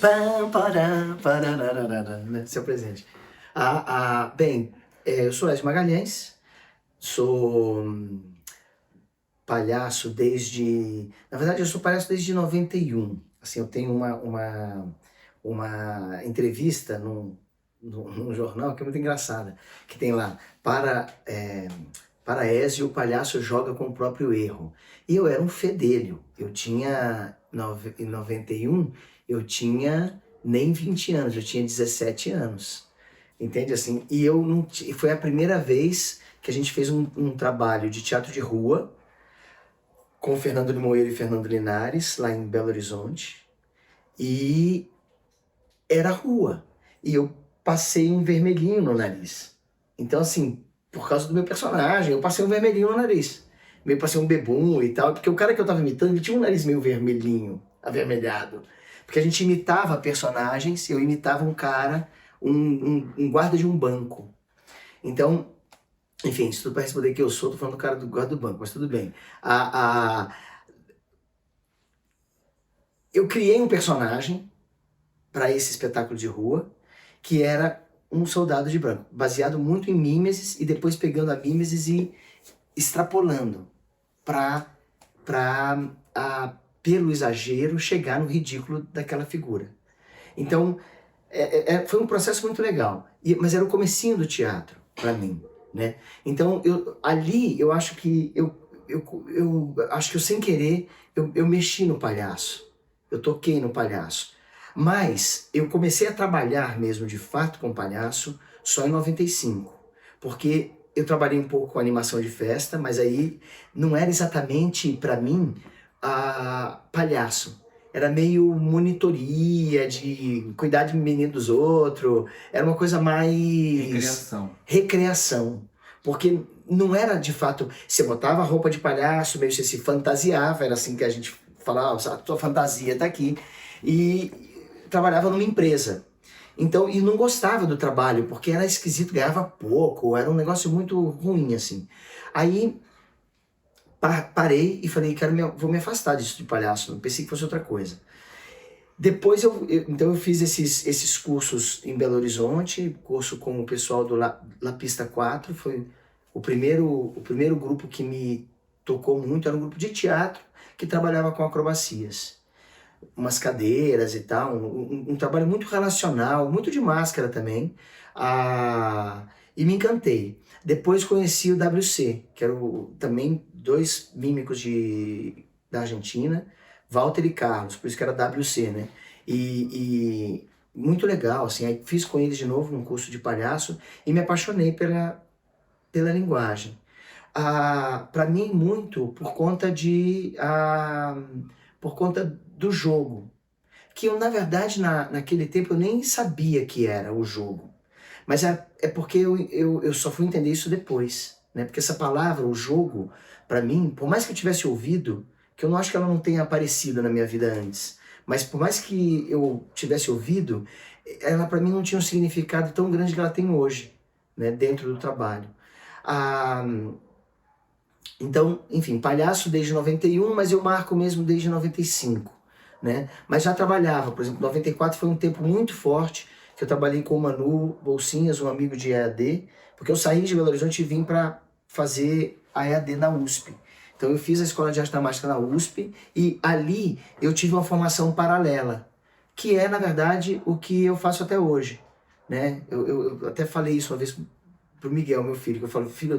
Pam, param, parararara, né? Seu presente. Bem, eu sou Ezio Magalhães, sou palhaço desde... Na verdade, eu sou palhaço desde 91. Assim, eu tenho uma entrevista num jornal que é muito engraçada, que tem lá, para Ezio, o palhaço joga com o próprio erro. E eu era um fedelho. Em 91, eu tinha nem 20 anos, eu tinha 17 anos. Entende assim? E eu não, foi a primeira vez que a gente fez um trabalho de teatro de rua com Fernando Limoeiro e Fernando Linares, lá em Belo Horizonte. E era rua. E eu passei um vermelhinho no nariz. Então, assim, por causa do meu personagem, eu passei um vermelhinho no nariz. Meio passei um bebum e tal, porque o cara que eu tava imitando, ele tinha um nariz meio vermelhinho, avermelhado. Porque a gente imitava personagens, eu imitava um cara, um guarda de um banco. Então, enfim, isso tudo para responder que eu sou, tô falando do cara do guarda do banco, mas tudo bem. Eu criei um personagem para esse espetáculo de rua, que era um soldado de branco, baseado muito em mimeses e depois pegando a mimeses e extrapolando para pelo exagero, chegar no ridículo daquela figura. Então, foi um processo muito legal, mas era o comecinho do teatro, para mim, né? Então, ali, eu acho que eu acho que eu, sem querer, eu mexi no palhaço, eu toquei no palhaço. Mas eu comecei a trabalhar mesmo, de fato, com palhaço só em 95, porque eu trabalhei um pouco com animação de festa, mas aí não era exatamente, para mim, palhaço. Era meio monitoria, de cuidar de menino dos outros, era uma coisa mais... Recreação. Recreação. Porque não era, de fato, você botava roupa de palhaço, meio você se fantasiava, era assim que a gente falava, a tua fantasia tá aqui. E trabalhava numa empresa. Então, e não gostava do trabalho, porque era esquisito, ganhava pouco, era um negócio muito ruim, assim. Aí, parei e falei, vou me afastar disso de palhaço, não pensei que fosse outra coisa. Depois, então eu fiz esses cursos em Belo Horizonte, curso com o pessoal do La Pista 4, foi o primeiro grupo que me tocou muito, era um grupo de teatro que trabalhava com acrobacias. Umas cadeiras e tal, um trabalho muito relacional, muito de máscara também, e me encantei. Depois conheci o WC, que eram também dois mímicos da Argentina, Walter e Carlos, por isso que era WC, né? E muito legal, assim, aí fiz com eles de novo um curso de palhaço e me apaixonei pela linguagem. Para mim, muito por conta por conta do jogo, que eu, na verdade, naquele tempo eu nem sabia que era o jogo. Mas é porque eu só fui entender isso depois, né? Porque essa palavra, o jogo, para mim, por mais que eu tivesse ouvido, que eu não acho que ela não tenha aparecido na minha vida antes, mas por mais que eu tivesse ouvido, ela para mim não tinha um significado tão grande que ela tem hoje, né? Dentro do trabalho. Ah, então, enfim, palhaço desde 91, mas eu marco mesmo desde 95, né? Mas já trabalhava, por exemplo, 94 foi um tempo muito forte, que eu trabalhei com o Manu Bolsinhas, um amigo de EAD, porque eu saí de Belo Horizonte e vim para fazer a EAD na USP. Então eu fiz a Escola de Arte Dramática na USP e ali eu tive uma formação paralela, que é, na verdade, o que eu faço até hoje, né? Eu até falei isso uma vez pro Miguel, meu filho, que eu falo, filho,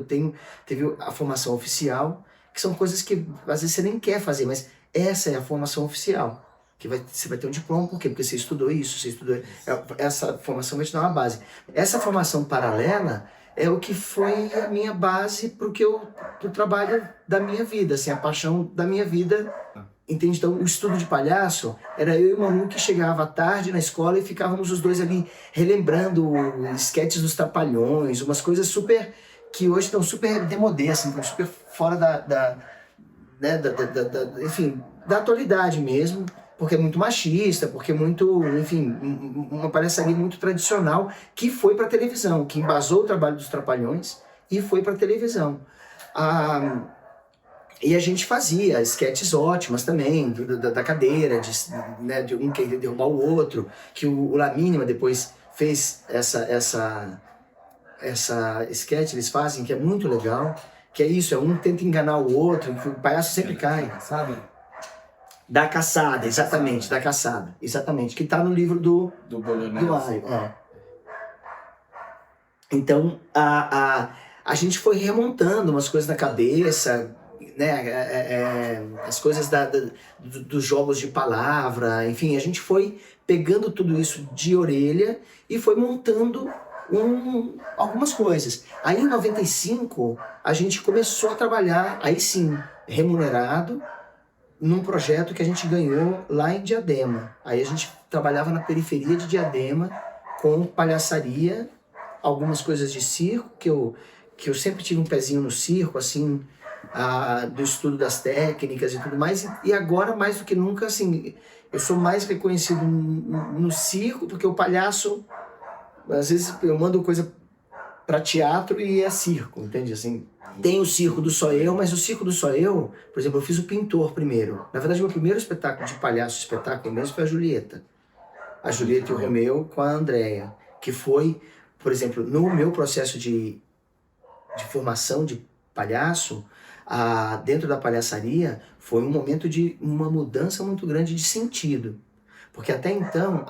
teve a formação oficial, que são coisas que às vezes você nem quer fazer, mas essa é a formação oficial. Você vai ter um diploma, por quê? Porque você estudou isso, essa formação vai te dar uma base. Essa formação paralela é o que foi a minha base pro trabalho da minha vida, assim, a paixão da minha vida. Entende? Então, o estudo de palhaço era eu e o Manu que chegava à tarde na escola e ficávamos os dois ali relembrando esquetes dos Trapalhões, umas coisas super, que hoje estão super demodê, assim, estão super fora né, enfim, da atualidade mesmo, porque é muito machista, porque é muito, enfim, uma palhaçaria muito tradicional que foi para televisão, que embasou o trabalho dos Trapalhões e foi para televisão. E a gente fazia esquetes ótimas também, da cadeira, né, de um querer derrubar o outro, que o La Mínima depois fez essa sketch, eles fazem, que é muito legal, que é isso, um tenta enganar o outro, que o palhaço sempre cai. Sabe? Da caçada, exatamente, da caçada, exatamente, que tá no livro do Aio. Então, a gente foi remontando umas coisas na cabeça, né, as coisas dos jogos de palavra, enfim, a gente foi pegando tudo isso de orelha e foi montando algumas coisas. Aí em 95, a gente começou a trabalhar, aí sim, remunerado, num projeto que a gente ganhou lá em Diadema. Aí a gente trabalhava na periferia de Diadema com palhaçaria, algumas coisas de circo, que eu sempre tive um pezinho no circo, assim, do estudo das técnicas e tudo mais. E agora, mais do que nunca, assim, eu sou mais reconhecido no circo, porque o palhaço, às vezes eu mando coisa para teatro e é circo, entende? Assim, tem o circo do Só Eu, mas o circo do Só Eu, por exemplo, eu fiz o Pintor primeiro. Na verdade, meu primeiro espetáculo de palhaço, espetáculo mesmo, foi a Julieta. A Julieta e o Romeu com a Andréia, que foi, por exemplo, no meu processo de formação de palhaço, dentro da palhaçaria, foi um momento de uma mudança muito grande de sentido. Porque até então,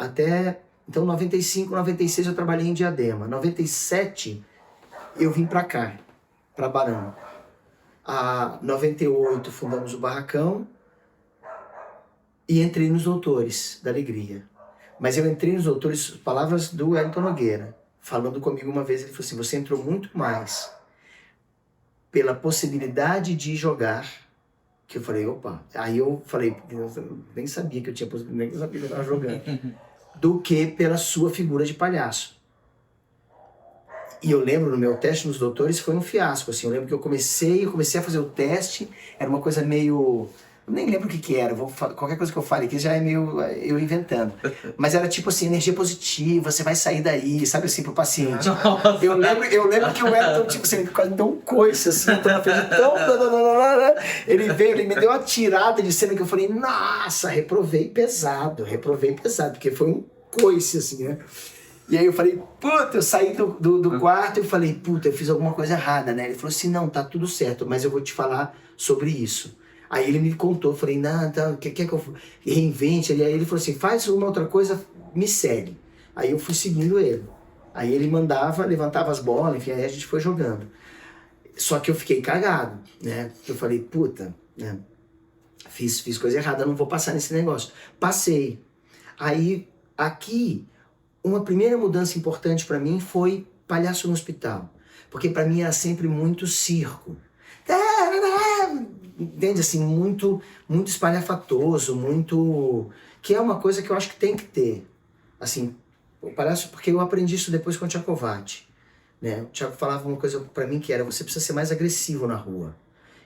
95, 96 eu trabalhei em Diadema. 97 eu vim para cá, para Barão. 98 fundamos o Barracão e entrei nos Doutores da Alegria. Mas eu entrei nos Doutores, palavras do Wellington Nogueira, falando comigo uma vez, ele falou assim, você entrou muito mais pela possibilidade de jogar, que eu falei, opa, aí eu falei, eu nem sabia que eu tinha possibilidade, nem sabia que eu estava jogando, do que pela sua figura de palhaço. E eu lembro, no meu teste nos Doutores foi um fiasco, assim, eu lembro que eu comecei a fazer o teste, era uma coisa meio... Eu nem lembro o que era, qualquer coisa que eu fale aqui já é meio eu inventando. Mas era tipo assim, energia positiva, você vai sair daí, sabe assim, pro paciente. Eu lembro que o Wellington, tipo assim, ele quase deu um coice, assim, ele veio, ele me deu uma tirada de cena que eu falei, nossa, reprovei pesado, porque foi um coice, assim, né? E aí eu falei, puta, eu saí do quarto e falei, puta, eu fiz alguma coisa errada, né? Ele falou assim, não, tá tudo certo, mas eu vou te falar sobre isso. Aí ele me contou, eu falei, não, então, quer que eu reinvente? Aí ele falou assim, faz uma outra coisa, me segue. Aí eu fui seguindo ele. Aí ele levantava as bolas, enfim, aí a gente foi jogando. Só que eu fiquei cagado, né? Eu falei, puta, né? Fiz coisa errada, não vou passar nesse negócio. Passei. Aí, aqui, uma primeira mudança importante para mim foi Palhaço no Hospital. Porque para mim era sempre muito circo. Entende? Assim, muito espalhafatoso, muito... Que é uma coisa que eu acho que tem que ter. Assim, o palhaço... Porque eu aprendi isso depois com o Tchaikovsky, né? O Tchaikovsky falava uma coisa para mim que era, você precisa ser mais agressivo na rua.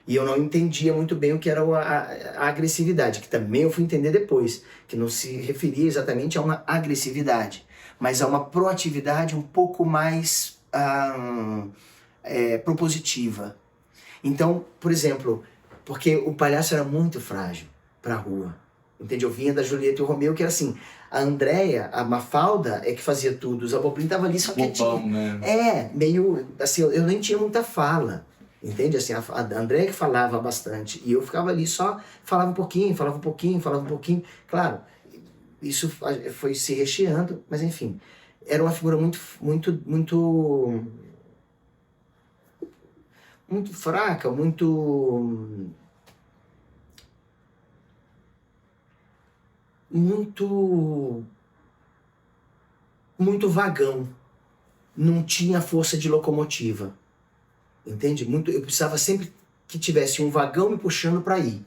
E eu não entendia muito bem o que era a agressividade, que também eu fui entender depois, que não se referia exatamente a uma agressividade, mas a uma proatividade um pouco mais propositiva. Então, por exemplo, porque o palhaço era muito frágil para a rua, entende? Eu vinha da Julieta e o Romeu, que era assim, a Andréia, a Mafalda é que fazia tudo, os Abobrinho estavam ali só quietinho. Né? Meio, assim, eu nem tinha muita fala, entende? Assim, a Andréia que falava bastante, e eu ficava ali só, falava um pouquinho. Claro, isso foi se recheando, mas enfim, era uma figura muito fraca, muito vagão. Não tinha força de locomotiva. Entende? Eu precisava sempre que tivesse um vagão me puxando para ir.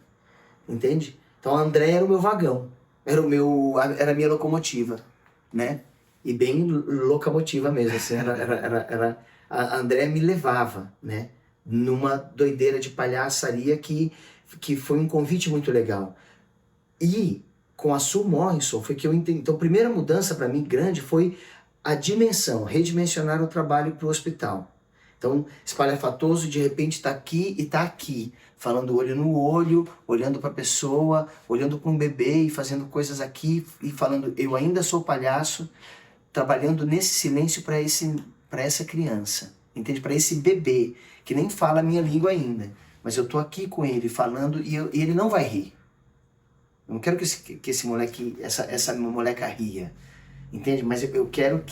Entende? Então a André era o meu vagão. Era a minha locomotiva, né? E bem locomotiva mesmo, assim, a André me levava, né? Numa doideira de palhaçaria que foi um convite muito legal. E com a Sue Morrison foi que eu entendi. Então a primeira mudança para mim grande foi a dimensão, redimensionar o trabalho para o hospital. Então, espalhafatoso de repente está aqui e está aqui, falando olho no olho, olhando para a pessoa, olhando para um bebê e fazendo coisas aqui e falando eu ainda sou palhaço, trabalhando nesse silêncio para essa criança, entende? Para esse bebê que nem fala a minha língua ainda, mas eu tô aqui com ele falando e ele não vai rir. Eu não quero que esse moleque, essa moleca ria, entende? Mas eu quero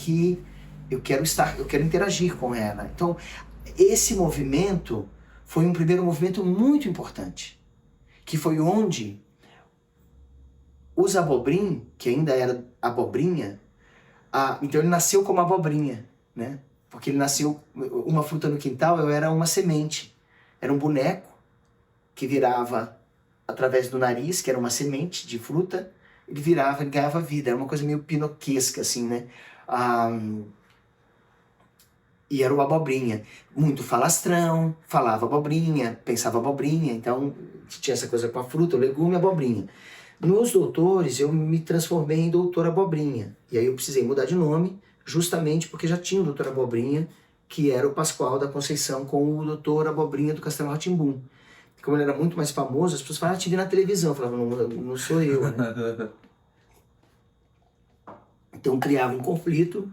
eu quero interagir com ela. Então, esse movimento foi um primeiro movimento muito importante, que foi onde os abobrim, que ainda era abobrinha, então ele nasceu como abobrinha, né? Porque ele nasceu, uma fruta no quintal, eu era uma semente. Era um boneco que virava através do nariz, que era uma semente de fruta, ele virava, ele ganhava vida. Era uma coisa meio pinoquesca, assim, né? E era o abobrinha. Muito falastrão, falava abobrinha, pensava abobrinha, então tinha essa coisa com a fruta, o legume, abobrinha. Nos doutores, eu me transformei em doutor Abobrinha. E aí eu precisei mudar de nome, justamente porque já tinha o doutor Abobrinha, que era o Pascoal da Conceição, com o doutor Abobrinha do Castelo Rá-Tim-Bum. Como ele era muito mais famoso, as pessoas falavam, te vi na televisão. Eu falava, não sou eu, né? Então criava um conflito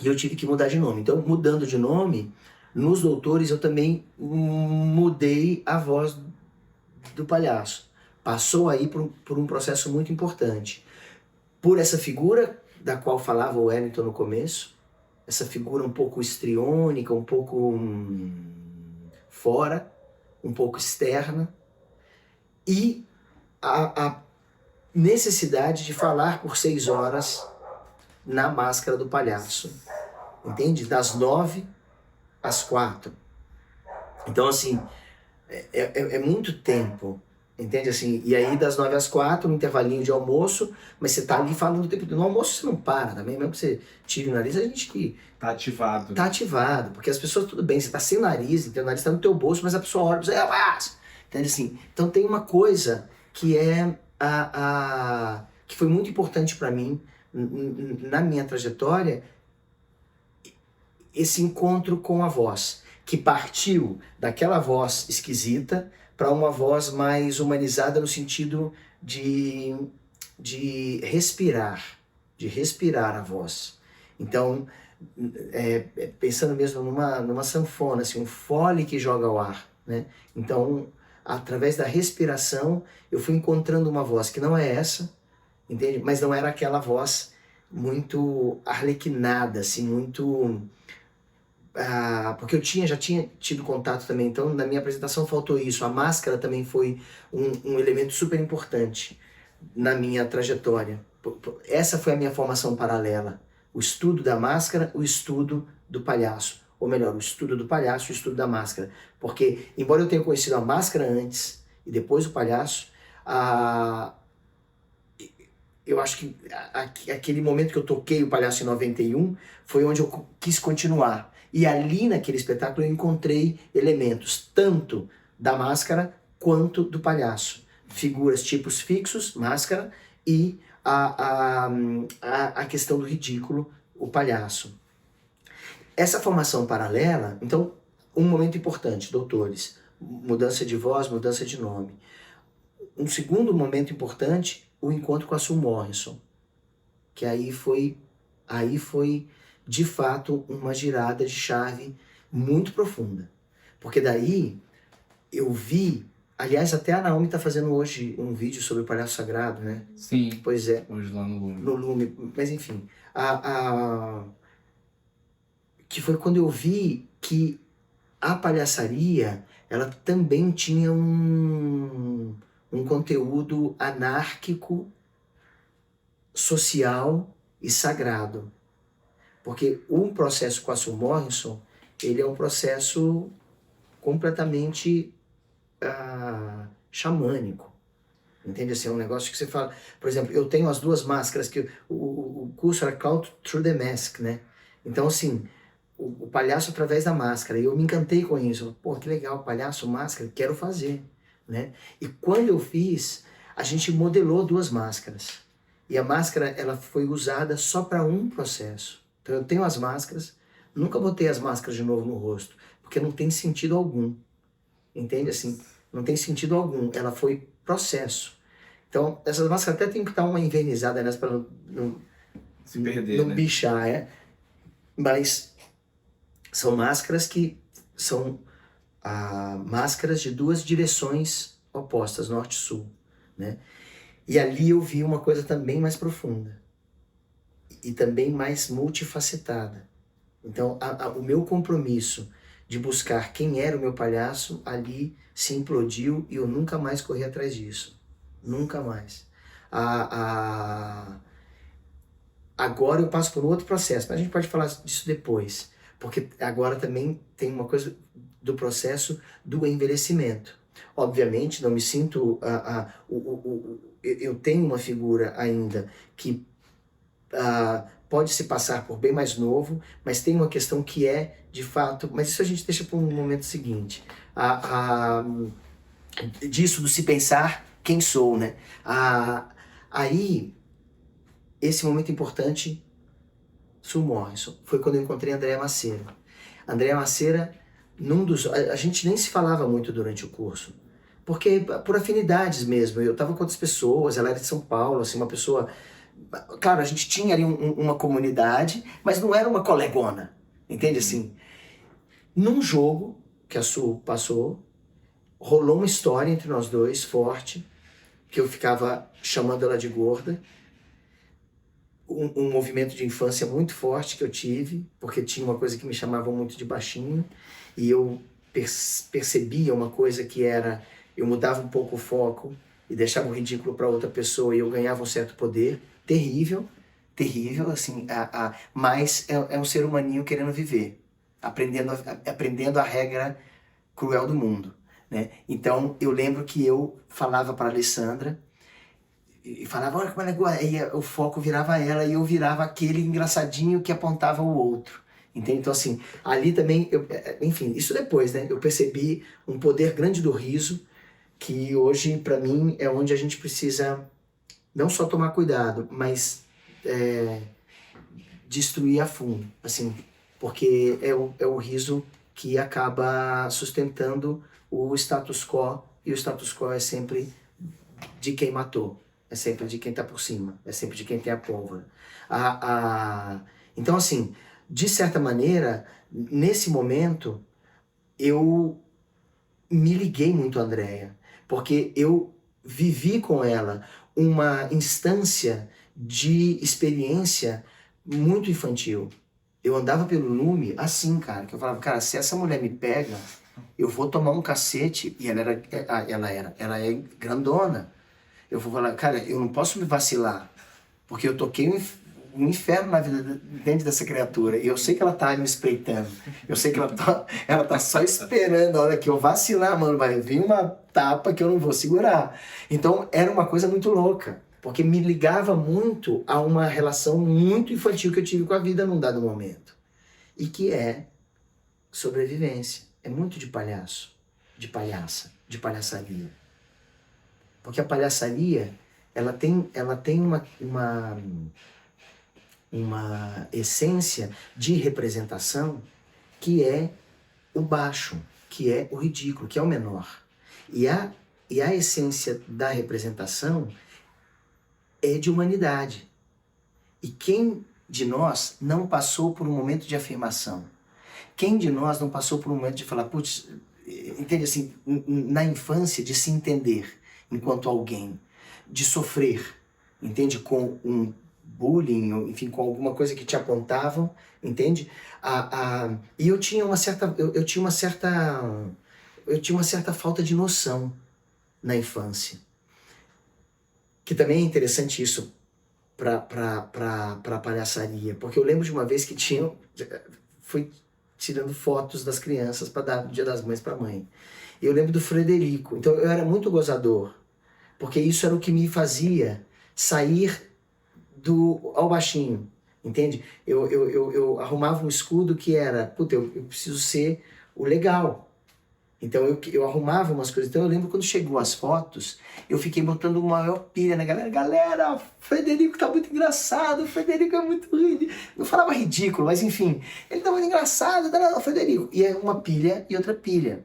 e eu tive que mudar de nome. Então, mudando de nome, nos doutores eu também mudei a voz do palhaço. Passou aí por um processo muito importante. Por essa figura da qual falava o Wellington no começo, essa figura um pouco histriônica, um pouco fora, um pouco externa, e a necessidade de falar por 6 horas na máscara do palhaço, entende? Das 9 às 4. Então, assim, é muito tempo, entende? Assim, e aí das 9 às 4, no intervalinho de almoço, mas você tá ali falando o tempo todo. No almoço você não para também, mesmo que você tire o nariz, a gente que... Tá ativado. Tá ativado, porque as pessoas, tudo bem, você tá sem nariz, então o nariz tá no teu bolso, mas a pessoa olha e você, entende assim? Então tem uma coisa que é que foi muito importante para mim na minha trajetória, esse encontro com a voz, que partiu daquela voz esquisita para uma voz mais humanizada no sentido de respirar a voz. Então, pensando mesmo numa sanfona, assim, um fole que joga ao ar, né? Então, através da respiração, eu fui encontrando uma voz que não é essa, entende? Mas não era aquela voz muito arlequinada, assim, muito... porque eu já tinha tido contato também, então na minha apresentação faltou isso. A máscara também foi um elemento super importante na minha trajetória. Essa foi a minha formação paralela. O estudo da máscara, o estudo do palhaço. Ou melhor, o estudo do palhaço e o estudo da máscara. Porque, embora eu tenha conhecido a máscara antes e depois o palhaço, eu acho que aquele momento que eu toquei o palhaço em 91 foi onde eu quis continuar. E ali naquele espetáculo eu encontrei elementos tanto da máscara quanto do palhaço. Figuras, tipos fixos, máscara, e a questão do ridículo, o palhaço. Essa formação paralela, então, um momento importante, doutores, mudança de voz, mudança de nome. Um segundo momento importante, o encontro com a Sue Morrison, que aí foi de fato uma girada de chave muito profunda. Porque daí eu vi, aliás, até a Naomi está fazendo hoje um vídeo sobre o Palhaço Sagrado, né? Sim, pois é. Hoje lá no Lume. No Lume, mas enfim. Que foi quando eu vi que a palhaçaria, ela também tinha um conteúdo anárquico, social e sagrado. Porque o processo com a Sue Morrison, ele é um processo completamente xamânico. Entende? Assim, é um negócio que você fala... Por exemplo, eu tenho as 2 máscaras, que o curso era Called Through the Mask, né? Então, assim, o palhaço através da máscara. E eu me encantei com isso. Pô, que legal, palhaço, máscara, quero fazer, né? E quando eu fiz, a gente modelou 2 máscaras. E a máscara, ela foi usada só para um processo. Então eu tenho as máscaras, nunca botei as máscaras de novo no rosto, porque não tem sentido algum. Entende? Assim, não tem sentido algum. Ela foi processo. Então, essas máscaras até tem que dar uma invernizada nessa para não Se perder, não né? bichar, mas são máscaras que são máscaras de duas direções opostas, norte e sul, né? E ali eu vi uma coisa também mais profunda e também mais multifacetada. Então, o meu compromisso de buscar quem era o meu palhaço ali se implodiu e eu nunca mais corri atrás disso. Nunca mais. Agora eu passo por um outro processo, mas a gente pode falar disso depois, porque agora também tem uma coisa do processo do envelhecimento. Obviamente, não me sinto... eu tenho uma figura ainda que pode se passar por bem mais novo, mas tem uma questão que é, de fato... Mas isso a gente deixa para um momento seguinte. Disso do se pensar quem sou, né? Aí... Esse momento importante, Sul Morrison, foi quando eu encontrei a Andréa Maceira. Andréa Maceira, a gente nem se falava muito durante o curso, porque por afinidades mesmo. Eu estava com outras pessoas, ela era de São Paulo, assim, uma pessoa... Claro, a gente tinha ali uma comunidade, mas não era uma colegona, entende assim? Num jogo que a Sul passou, rolou uma história entre nós dois, forte, que eu ficava chamando ela de gorda, um movimento de infância muito forte que eu tive, porque tinha uma coisa que me chamava muito de baixinho, e eu percebia uma coisa que era, eu mudava um pouco o foco e deixava o ridículo para outra pessoa e eu ganhava um certo poder, terrível, terrível, assim, mas é um ser humaninho querendo viver, aprendendo a regra cruel do mundo, né? Então eu lembro que eu falava para a Alessandra, e falava, olha como ela é boa. Aí o foco virava ela e eu virava aquele engraçadinho que apontava o outro. Entende? Então, assim, ali também, enfim, isso depois, né? Eu percebi um poder grande do riso, que hoje, para mim, é onde a gente precisa não só tomar cuidado, mas destruir a fundo, assim, porque é o riso que acaba sustentando o status quo, e o status quo é sempre de quem matou. É sempre de quem está por cima, é sempre de quem tem a pólvora. Então, assim, de certa maneira, nesse momento, eu me liguei muito à Andréia, porque eu vivi com ela uma instância de experiência muito infantil. Eu andava pelo Lume assim, cara, que eu falava, cara, se essa mulher me pega, eu vou tomar um cacete, e ela é grandona. Eu vou falar, cara, eu não posso me vacilar, porque eu toquei um inferno na vida dentro dessa criatura, e eu sei que ela tá me espreitando, eu sei que ela tá só esperando a hora que eu vacilar, mano, vai vir uma tapa que eu não vou segurar. Então era uma coisa muito louca, porque me ligava muito a uma relação muito infantil que eu tive com a vida num dado momento, e que é sobrevivência, é muito de palhaço, de palhaça, de palhaçaria. Porque a palhaçaria, ela tem uma essência de representação que é o baixo, que é o ridículo, que é o menor. E a essência da representação é de humanidade. E quem de nós não passou por um momento de afirmação? Quem de nós não passou por um momento de falar, putz, entende assim, na infância, de se entender enquanto alguém, de sofrer, entende, com um bullying, enfim, com alguma coisa que te apontavam, entende? E eu tinha uma certa, eu tinha uma certa falta de noção na infância, que também é interessante isso para palhaçaria, porque eu lembro de uma vez que fui tirando fotos das crianças para dar no Dia das Mães para a mãe. Eu lembro do Frederico, então eu era muito gozador, porque isso era o que me fazia sair ao baixinho, entende? Eu arrumava um escudo que era, puta, eu preciso ser o legal, Então eu arrumava umas coisas. Então eu lembro quando chegou as fotos, eu fiquei botando uma maior pilha na galera. Galera, o Frederico tá muito engraçado, o Frederico é muito ridículo. Não falava ridículo, mas enfim, ele tá muito engraçado, o Frederico. E é uma pilha e outra pilha.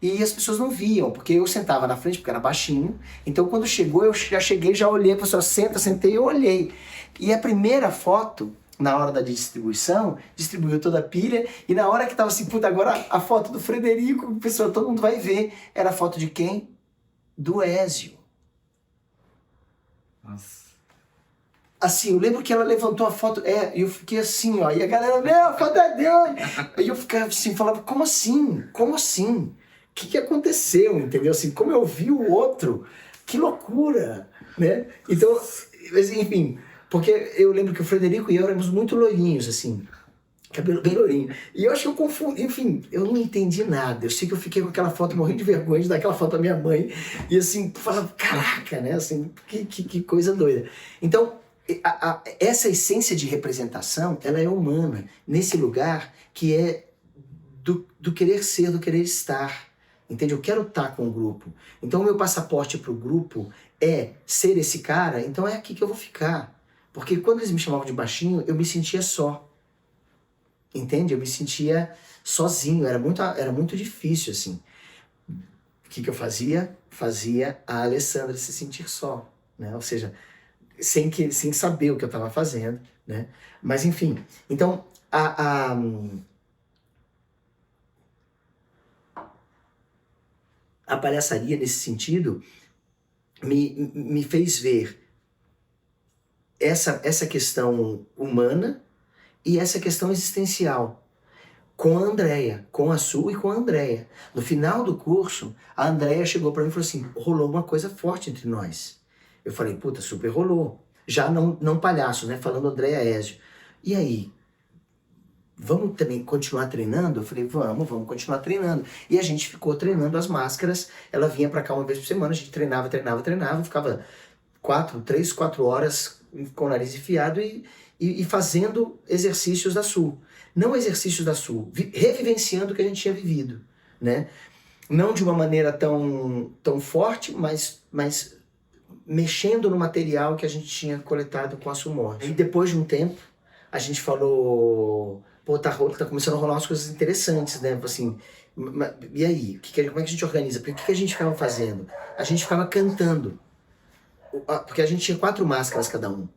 E as pessoas não viam, porque eu sentava na frente, porque era baixinho. Então quando chegou, eu já cheguei, já olhei, a pessoa sentei e eu olhei. E a primeira foto, na hora da distribuição, distribuiu toda a pilha, e na hora que tava assim, puta, agora a foto do Frederico, o pessoal, todo mundo vai ver, era a foto de quem? Do Ézio. Nossa. Assim, eu lembro que ela levantou a foto, e eu fiquei assim, ó, e a galera, meu, a foto é dele! E eu ficava assim, falava, como assim? Como assim? O que aconteceu, entendeu? Assim, como eu vi o outro, que loucura, né? Então, enfim, porque eu lembro que o Frederico e eu éramos muito loirinhos, assim, cabelo bem lourinho. E eu acho que eu confundo, enfim, eu não entendi nada. Eu sei que eu fiquei com aquela foto morrendo de vergonha de dar aquela foto à minha mãe, e assim, falando, caraca, né? Assim, que coisa doida. Então, essa essência de representação, ela é humana, nesse lugar que é do querer ser, do querer estar. Entende? Eu quero estar com o grupo. Então o meu passaporte para o grupo é ser esse cara, então é aqui que eu vou ficar. Porque quando eles me chamavam de baixinho, eu me sentia só. Entende? Eu me sentia sozinho, era muito difícil, assim. O que eu fazia? Fazia a Alessandra se sentir só, né? Ou seja, sem saber o que eu estava fazendo, né? Mas enfim, então a palhaçaria nesse sentido me fez ver essa questão humana e essa questão existencial com a Andrea, com a Su e com a Andrea. No final do curso, a Andrea chegou para mim e falou assim, rolou uma coisa forte entre nós. Eu falei, puta, super rolou. Já não palhaço, né? Falando Andrea Ézio. E aí? Vamos também continuar treinando? Eu falei, vamos continuar treinando. E a gente ficou treinando as máscaras. Ela vinha para cá uma vez por semana, a gente treinava, ficava 3, 4 horas com o nariz enfiado e fazendo exercícios da Sul. Não exercícios da Sul, revivenciando o que a gente tinha vivido, né? Não de uma maneira tão forte, mas mexendo no material que a gente tinha coletado com a Sul Morte. E depois de um tempo, a gente falou, pô, tá começando a rolar umas coisas interessantes, né? Assim, e aí? Como é que a gente organiza? Porque o que a gente ficava fazendo? A gente ficava cantando. Porque a gente tinha 4 máscaras cada um.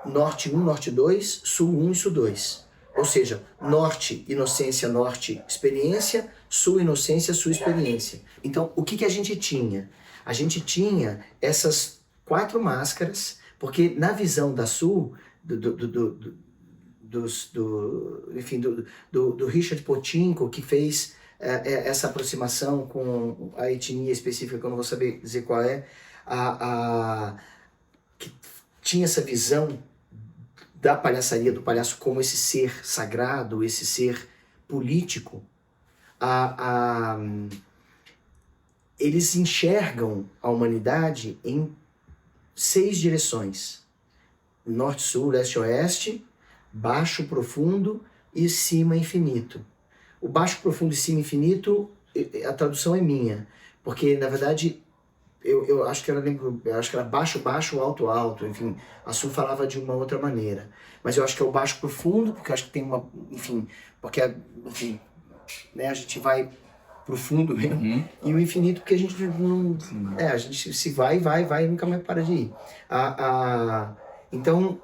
Norte 1, Norte 2, Sul 1 e Sul 2. Ou seja, Norte, inocência, Norte, experiência, Sul, inocência, Sul, experiência. Então, o que a gente tinha? A gente tinha essas 4 máscaras, porque na visão da Sul, do Richard Potinko, que fez essa aproximação com a etnia específica, que eu não vou saber dizer qual é, que tinha essa visão da palhaçaria, do palhaço como esse ser sagrado, esse ser político, eles enxergam a humanidade em 6 direções: norte, sul, leste, oeste, baixo, profundo e cima, infinito. O baixo, profundo e cima, infinito, a tradução é minha, porque na verdade eu acho que era baixo, baixo, alto, alto, enfim, a Sul falava de uma outra maneira. Mas eu acho que é o baixo profundo, porque eu acho que tem uma, enfim, enfim, né, a gente vai profundo mesmo, e o infinito porque a gente não, a gente se vai e nunca mais para de ir. Então,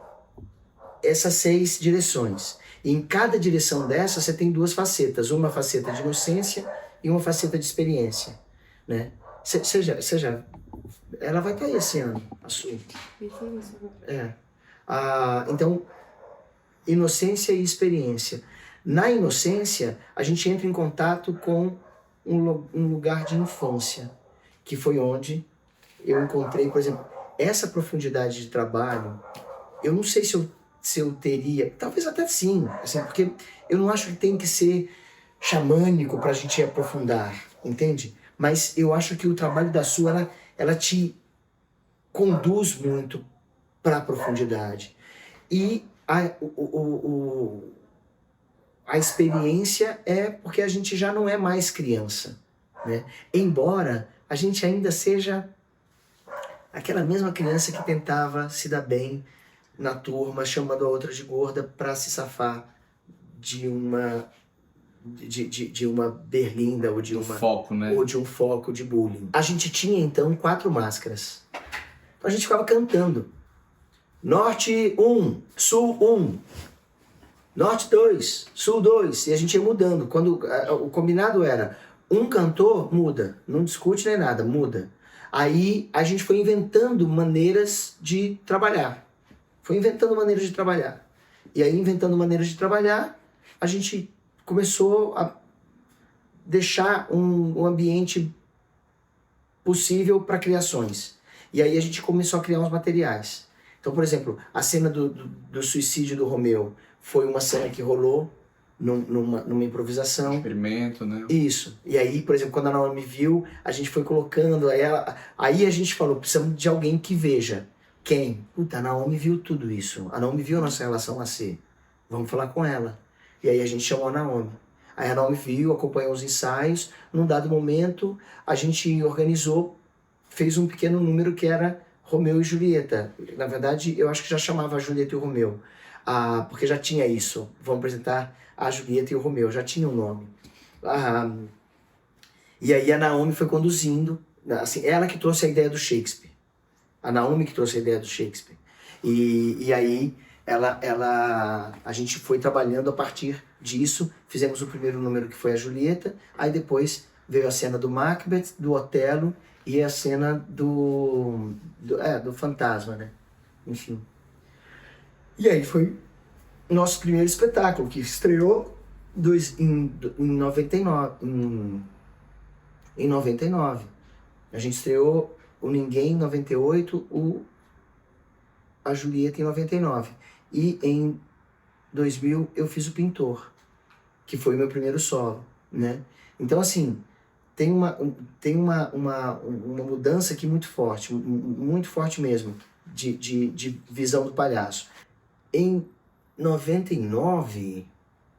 essas 6 direções. E em cada direção dessa você tem 2 facetas, uma faceta de inocência e uma faceta de experiência, né? Seja, ela vai cair esse ano, a Sul. Então, inocência e experiência. Na inocência, a gente entra em contato com um lugar de infância, que foi onde eu encontrei, por exemplo, essa profundidade de trabalho. Eu não sei se eu teria, talvez até sim, assim, porque eu não acho que tem que ser xamânico para a gente aprofundar, entende? Mas eu acho que o trabalho da Sul, ela te conduz muito para a profundidade. E a experiência é porque a gente já não é mais criança, né? Embora a gente ainda seja aquela mesma criança que tentava se dar bem na turma, chamando a outra de gorda para se safar de uma de uma berlinda ou de Do uma foco, né? ou de um foco de bullying. A gente tinha então 4 máscaras. Então a gente ficava cantando. Norte 1, Sul 1, Norte 2, Sul 2, e a gente ia mudando. Quando o combinado era um cantor, muda, não discute nem nada, muda. Aí a gente foi inventando maneiras de trabalhar. Foi inventando maneiras de trabalhar. E aí, inventando maneiras de trabalhar, a gente começou a deixar um ambiente possível para criações. E aí a gente começou a criar uns materiais. Então, por exemplo, a cena do suicídio do Romeu foi uma cena que rolou numa improvisação. Experimento, né? Isso. E aí, por exemplo, quando a Naomi viu, a gente foi colocando, aí a gente falou, precisamos de alguém que veja. Quem? Puta, a Naomi viu tudo isso. A Naomi viu a nossa relação nascer. Vamos falar com ela. E aí a gente chamou a Naomi. Aí a Naomi viu, acompanhou os ensaios. Num dado momento, a gente organizou, fez um pequeno número que era Romeu e Julieta. Na verdade, eu acho que já chamava a Julieta e o Romeu. Porque já tinha isso. Vamos apresentar a Julieta e o Romeu. Já tinha o nome. E aí a Naomi foi conduzindo. Assim, ela que trouxe a ideia do Shakespeare. A Naomi que trouxe a ideia do Shakespeare. E aí a gente foi trabalhando a partir disso. Fizemos o primeiro número que foi a Julieta. Aí depois veio a cena do Macbeth, do Otelo e a cena do fantasma, né? Enfim. E aí foi o nosso primeiro espetáculo, que estreou em 99. Em 99. A gente estreou o Ninguém em 98, a Julieta em 99. E em 2000 eu fiz o Pintor, que foi o meu primeiro solo, né? Então, assim, tem uma mudança aqui muito forte mesmo, de visão do palhaço. Em 99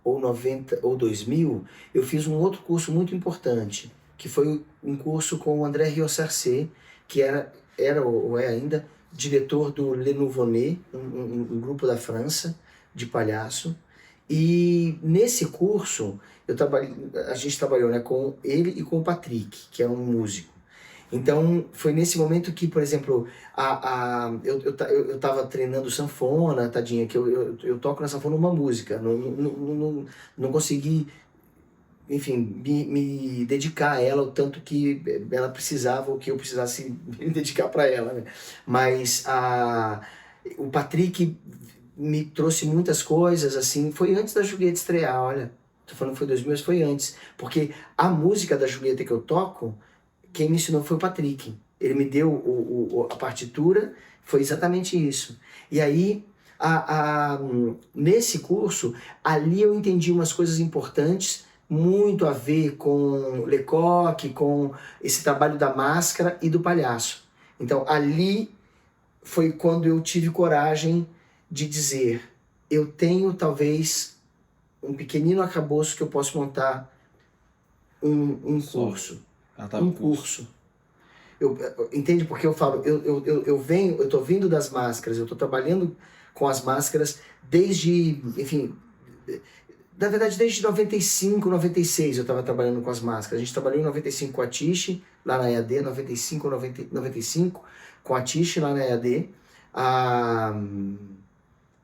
ou 90 ou 2000, eu fiz um outro curso muito importante, que foi um curso com o André Riossarcé, que era ou é ainda diretor do Le Nouveau-Né, um grupo da França de palhaço. E nesse curso a gente trabalhou, né, com ele e com o Patrick, que é um músico. Então, foi nesse momento que, por exemplo, eu tava treinando sanfona, tadinha, que eu toco na sanfona uma música, não consegui, enfim, me dedicar a ela o tanto que ela precisava, ou que eu precisasse me dedicar para ela, né? Mas o Patrick me trouxe muitas coisas, assim, foi antes da Julieta estrear, olha, tô falando que foi 2000, mas foi antes, porque a música da Julieta que eu toco, quem me ensinou foi o Patrick. Ele me deu a partitura, foi exatamente isso. E aí, nesse curso, ali eu entendi umas coisas importantes, muito a ver com Lecoq, com esse trabalho da máscara e do palhaço. Então, ali foi quando eu tive coragem de dizer, eu tenho talvez um pequenino arcabouço que eu posso montar um curso. Curso. Entende porque eu falo, eu tô vindo das máscaras, eu tô trabalhando com as máscaras desde, enfim, na verdade desde 95, 96 eu estava trabalhando com as máscaras. A gente trabalhou em 95 com a Tiche, lá na EAD, 95 com a Tiche lá na EAD.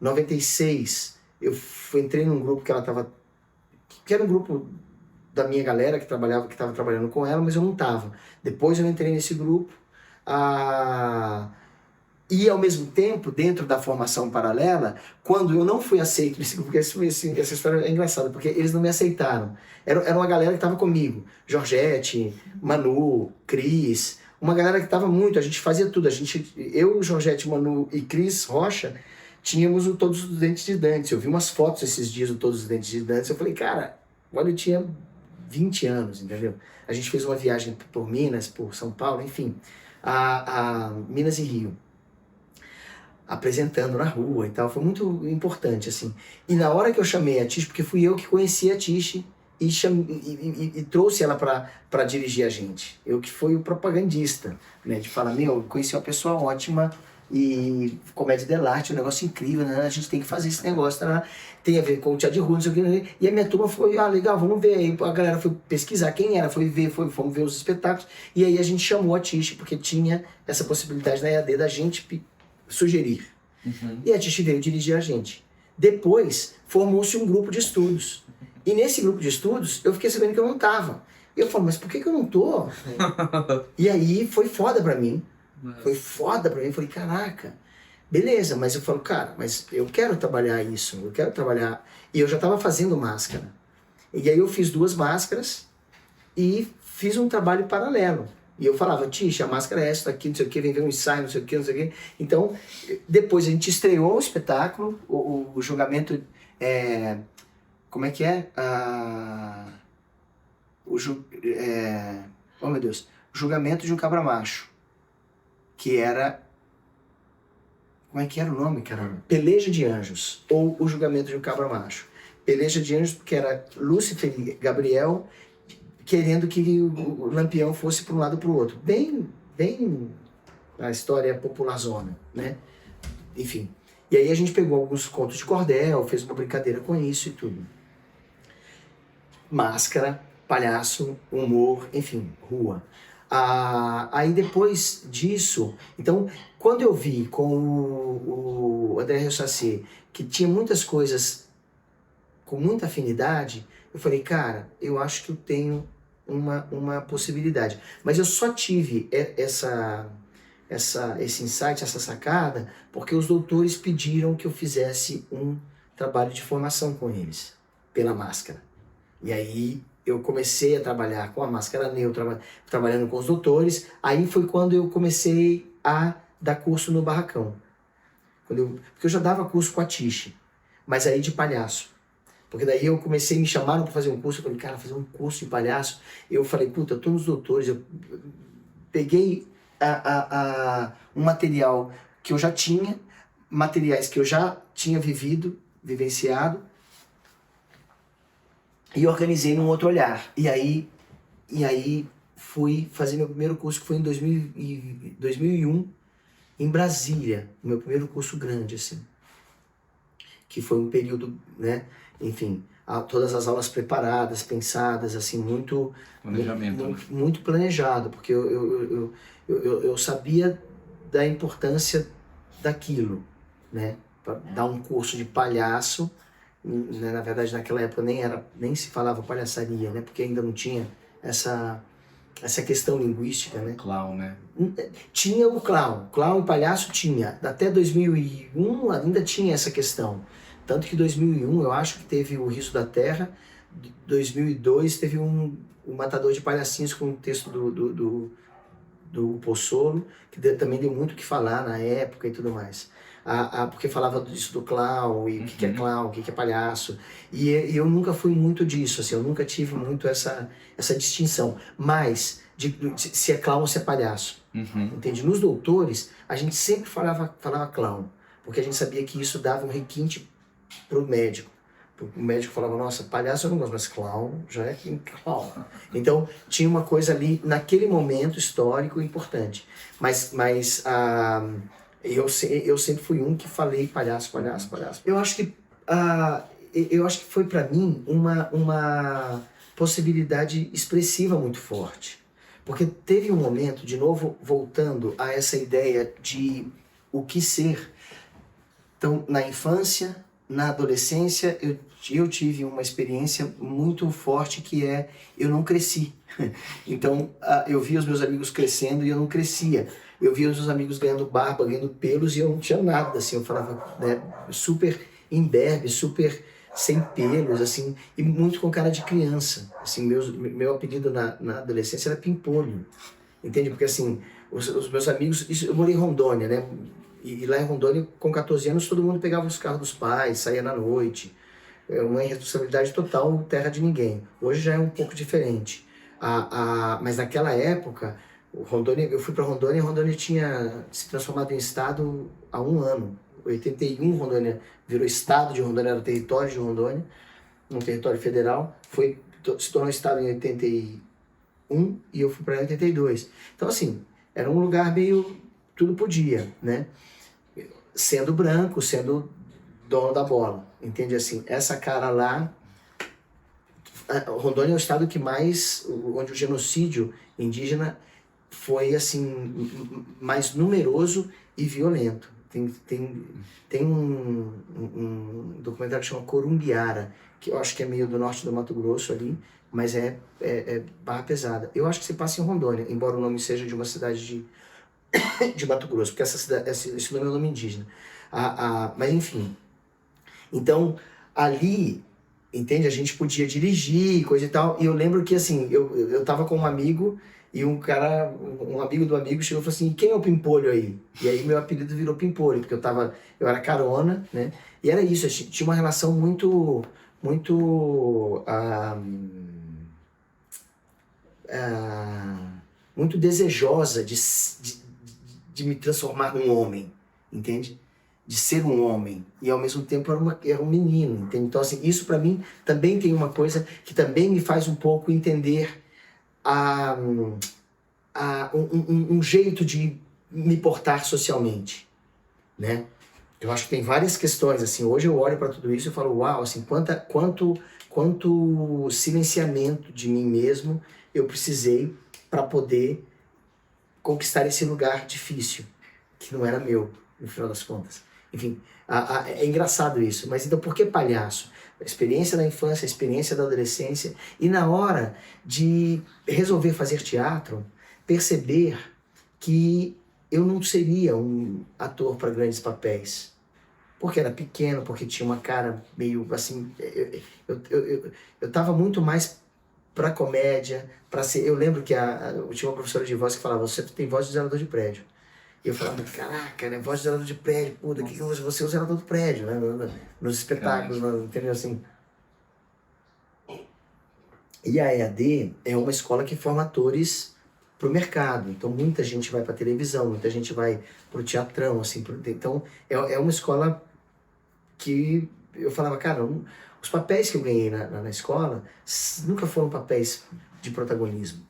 96 eu entrei num grupo que era um grupo da minha galera que estava trabalhando com ela, mas eu não estava. Depois eu entrei nesse grupo, e ao mesmo tempo, dentro da formação paralela, quando eu não fui aceito nesse grupo, porque essa história é engraçada, porque eles não me aceitaram. Era uma galera que estava comigo, Georgette, Manu, Cris, uma galera que estava muito, a gente fazia tudo, eu, Georgette, Manu e Cris Rocha, tínhamos o Todos os Dentes de Dantes. Eu vi umas fotos esses dias do Todos os Dentes de Dantes, eu falei, cara, olha, eu tinha 20 anos, entendeu? A gente fez uma viagem por Minas, por São Paulo, enfim, a Minas e Rio, apresentando na rua e tal, foi muito importante, assim. E na hora que eu chamei a Tiche, porque fui eu que conheci a Tiche e trouxe ela para dirigir a gente. Eu que fui o propagandista, né? De falar, meu, eu conheci uma pessoa ótima e comédia dell'arte, um negócio incrível, né? A gente tem que fazer esse negócio, né? Tem a ver com o teatro de rua, não sei o que, né? E a minha turma foi, legal, vamos ver. Aí a galera foi pesquisar quem era, fomos ver os espetáculos, e aí a gente chamou a Tish, porque tinha essa possibilidade na EAD da gente sugerir. E a Tish veio dirigir a gente. Depois, formou-se um grupo de estudos. E nesse grupo de estudos, eu fiquei sabendo que eu não estava. E eu falo, mas por que eu não tô? E aí foi foda pra mim. Foi foda pra mim. Eu falei, caraca, beleza. Mas eu falo, cara, mas eu quero trabalhar isso. Eu quero trabalhar. E eu já estava fazendo máscara. E aí eu fiz 2 máscaras e fiz um trabalho paralelo. E eu falava, Tish, a máscara é essa daqui, não sei o que, vem ver um ensaio, não sei o que, não sei o que. Então, depois a gente estreou o espetáculo, o julgamento, como é que é? Oh meu Deus, o julgamento de um cabra macho, que era, como é que era o nome, caramba? Peleja de Anjos, ou o julgamento de um cabra macho. Peleja de Anjos, porque era Lúcifer e Gabriel querendo que o Lampião fosse para um lado para o outro. Bem a história popularzona, né? Enfim. E aí a gente pegou alguns contos de cordel, fez uma brincadeira com isso e tudo. Máscara, palhaço, humor, enfim, rua. Aí depois disso, então, quando eu vi com o André Ressassi que tinha muitas coisas com muita afinidade, eu falei, cara, eu acho que eu tenho uma possibilidade. Mas eu só tive esse insight, essa sacada, porque os doutores pediram que eu fizesse um trabalho de formação com eles, pela máscara. E aí eu comecei a trabalhar com a máscara neutra, trabalhando com os doutores. Aí foi quando eu comecei a dar curso no Barracão. Porque eu já dava curso com a Tish, mas aí de palhaço. Porque daí eu comecei, me chamaram para fazer um curso, eu falei, cara, fazer um curso de palhaço. Eu falei, puta, eu tô nos doutores, eu peguei um material que eu já tinha, materiais que eu já tinha vivenciado, e organizei num outro olhar. E aí fui fazer meu primeiro curso, que foi em 2001, em Brasília, o meu primeiro curso grande, assim. Que foi um período, né, enfim, todas as aulas preparadas, pensadas, assim, muito planejamento, muito planejado, porque eu sabia da importância daquilo, né, para dar um curso de palhaço, né, na verdade naquela época nem se falava palhaçaria, né, porque ainda não tinha essa questão linguística, né? Clown, né? Tinha o clown e palhaço tinha, até 2001 ainda tinha essa questão. Tanto que em 2001 eu acho que teve o Riso da Terra, 2002 teve um Matador de Palhacinhos com um texto do Pozzolo, que também deu muito o que falar na época e tudo mais. Porque falava disso do clown, e o que é clown, o que é palhaço. E eu nunca fui muito disso, assim, eu nunca tive muito essa distinção. Mas, se é clown ou se é palhaço. Entende? Nos doutores, a gente sempre falava clown, porque a gente sabia que isso dava um requinte pro médico. O médico falava, nossa, palhaço eu não gosto, mas clown já é clown. Então, tinha uma coisa ali, naquele momento histórico, importante. Mas eu sempre fui um que falei palhaço. Eu acho que foi para mim uma possibilidade expressiva muito forte. Porque teve um momento, de novo, voltando a essa ideia de o que ser. Então, na infância, na adolescência, eu tive uma experiência muito forte que eu não cresci. Então, eu via os meus amigos crescendo e eu não crescia. Eu via os meus amigos ganhando barba, ganhando pelos e eu não tinha nada, assim. Eu falava, né, super imberbe, super sem pelos, assim, e muito com cara de criança. Assim, meu apelido na adolescência era Pimpolho, entende? Porque, assim, os meus amigos... eu morei em Rondônia, né? E lá em Rondônia, com 14 anos, todo mundo pegava os carros dos pais, saía na noite. É uma irresponsabilidade total, terra de ninguém. Hoje já é um pouco diferente. Mas naquela época, eu fui para Rondônia e Rondônia tinha se transformado em estado há 1 ano. Em 81, Rondônia virou estado de Rondônia, era território de Rondônia, um território federal. se tornou estado em 81 e eu fui para 82. Então, assim, era um lugar meio tudo podia, né? Sendo branco, sendo dono da bola, entende? Assim, essa cara lá, Rondônia é o estado que mais, onde o genocídio indígena foi assim mais numeroso e violento. Tem um documentário que chama Corumbiara, que eu acho que é meio do norte do Mato Grosso ali, mas é barra pesada. Eu acho que se passa em Rondônia, embora o nome seja de uma cidade de Mato Grosso, porque esse nome é um nome indígena. Mas enfim, então ali, entende? A gente podia dirigir, coisa e tal, e eu lembro que assim, eu tava com um amigo, e um amigo do amigo chegou e falou assim, quem é o Pimpolho aí? E aí meu apelido virou Pimpolho, porque eu era carona, né? E era isso, a gente tinha uma relação muito, muito desejosa de me transformar num homem, entende? De ser um homem, e ao mesmo tempo era um menino, entende? Então assim, isso para mim também tem uma coisa que também me faz um pouco entender um jeito de me portar socialmente, né? Eu acho que tem várias questões, assim, hoje eu olho para tudo isso e falo, uau, assim, quanto silenciamento de mim mesmo eu precisei para poder conquistar esse lugar difícil, que não era meu, no final das contas. Enfim, é engraçado isso, mas então por que palhaço? A experiência da infância, a experiência da adolescência, e na hora de resolver fazer teatro, perceber que eu não seria um ator para grandes papéis. Porque era pequeno, porque tinha uma cara meio assim. Eu tava muito mais pra comédia, pra ser. Eu lembro que eu tinha uma professora de voz que falava: você tem voz de zelador de prédio. E eu falava: caraca, né? Voz de zelador de prédio, puta, que você é o zelador do prédio, né? Nos espetáculos, entendeu assim? E a EAD é uma escola que forma atores para o mercado. Então muita gente vai para televisão, muita gente vai para o teatrão, assim. Então é uma escola que eu falava, cara, os papéis que eu ganhei na escola nunca foram papéis de protagonismo.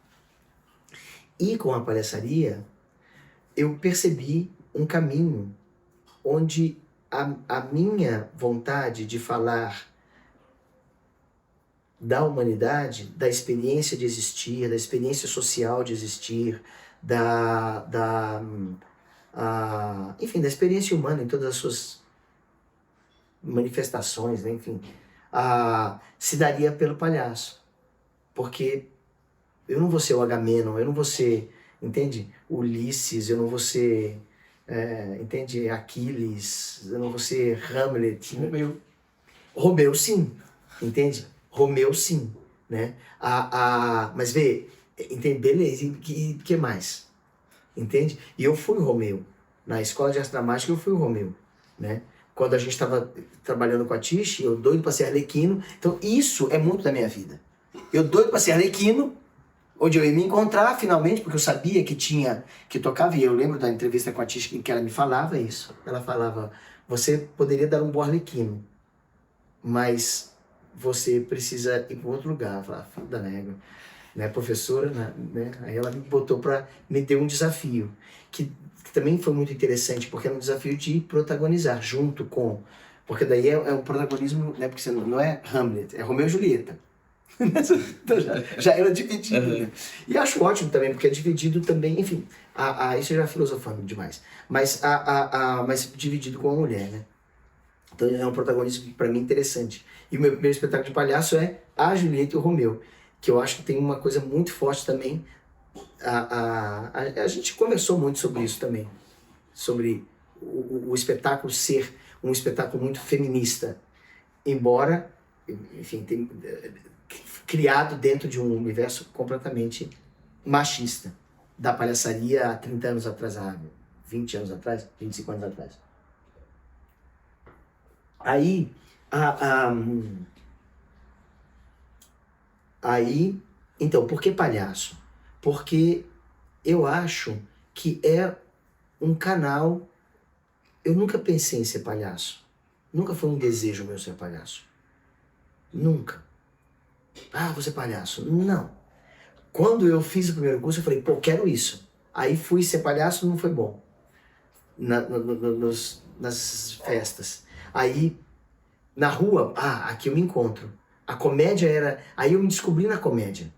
E com a palhaçaria, eu percebi um caminho onde a minha vontade de falar da humanidade, da experiência de existir, da experiência social de existir, enfim, da experiência humana em todas as suas manifestações, né? Enfim, se daria pelo palhaço. Porque eu não vou ser o Agamenon, eu não vou ser, entende? Ulisses, eu não vou ser, entende? Aquiles, eu não vou ser Hamlet. Romeu, sim, entende? Romeu, sim, né? Mas vê, entende? Beleza, e que mais? Entende? E eu fui o Romeu. Na escola de arte dramática eu fui o Romeu, né? Quando a gente estava trabalhando com a Tish, eu doido para ser arlequino. Então isso é muito da minha vida. Eu doido para ser arlequino, onde eu ia me encontrar finalmente, porque eu sabia que tocava, e eu lembro da entrevista com a Tish em que ela me falava isso. Ela falava, você poderia dar um bom arlequino, mas você precisa ir para outro lugar. Eu falava, filho da négua, né, professora, né? Aí ela me botou me deu um desafio, que também foi muito interessante, porque era um desafio de protagonizar junto com, porque daí é um protagonismo, né, porque você não é Hamlet, é Romeu e Julieta. Então já era dividido, né? E acho ótimo também, porque é dividido também, enfim, isso já é filosofando demais, mas dividido com a mulher, né? Então é um protagonismo para mim interessante. E o meu primeiro espetáculo de palhaço é a Julieta e o Romeu, que eu acho que tem uma coisa muito forte também. A gente conversou muito sobre isso também, sobre o espetáculo ser um espetáculo muito feminista, embora, enfim, criado dentro de um universo completamente machista, da palhaçaria há 30 anos atrás, há 20 anos atrás, 25 anos atrás. Aí, então, por que palhaço? Porque eu acho que é um canal. Eu nunca pensei em ser palhaço. Nunca foi um desejo meu ser palhaço. Nunca. Ah, vou ser palhaço. Não. Quando eu fiz o primeiro curso, eu falei, pô, quero isso. Aí fui ser palhaço, não foi bom. Nas festas. Aí, na rua, aqui eu me encontro. A comédia era... Aí eu me descobri na comédia,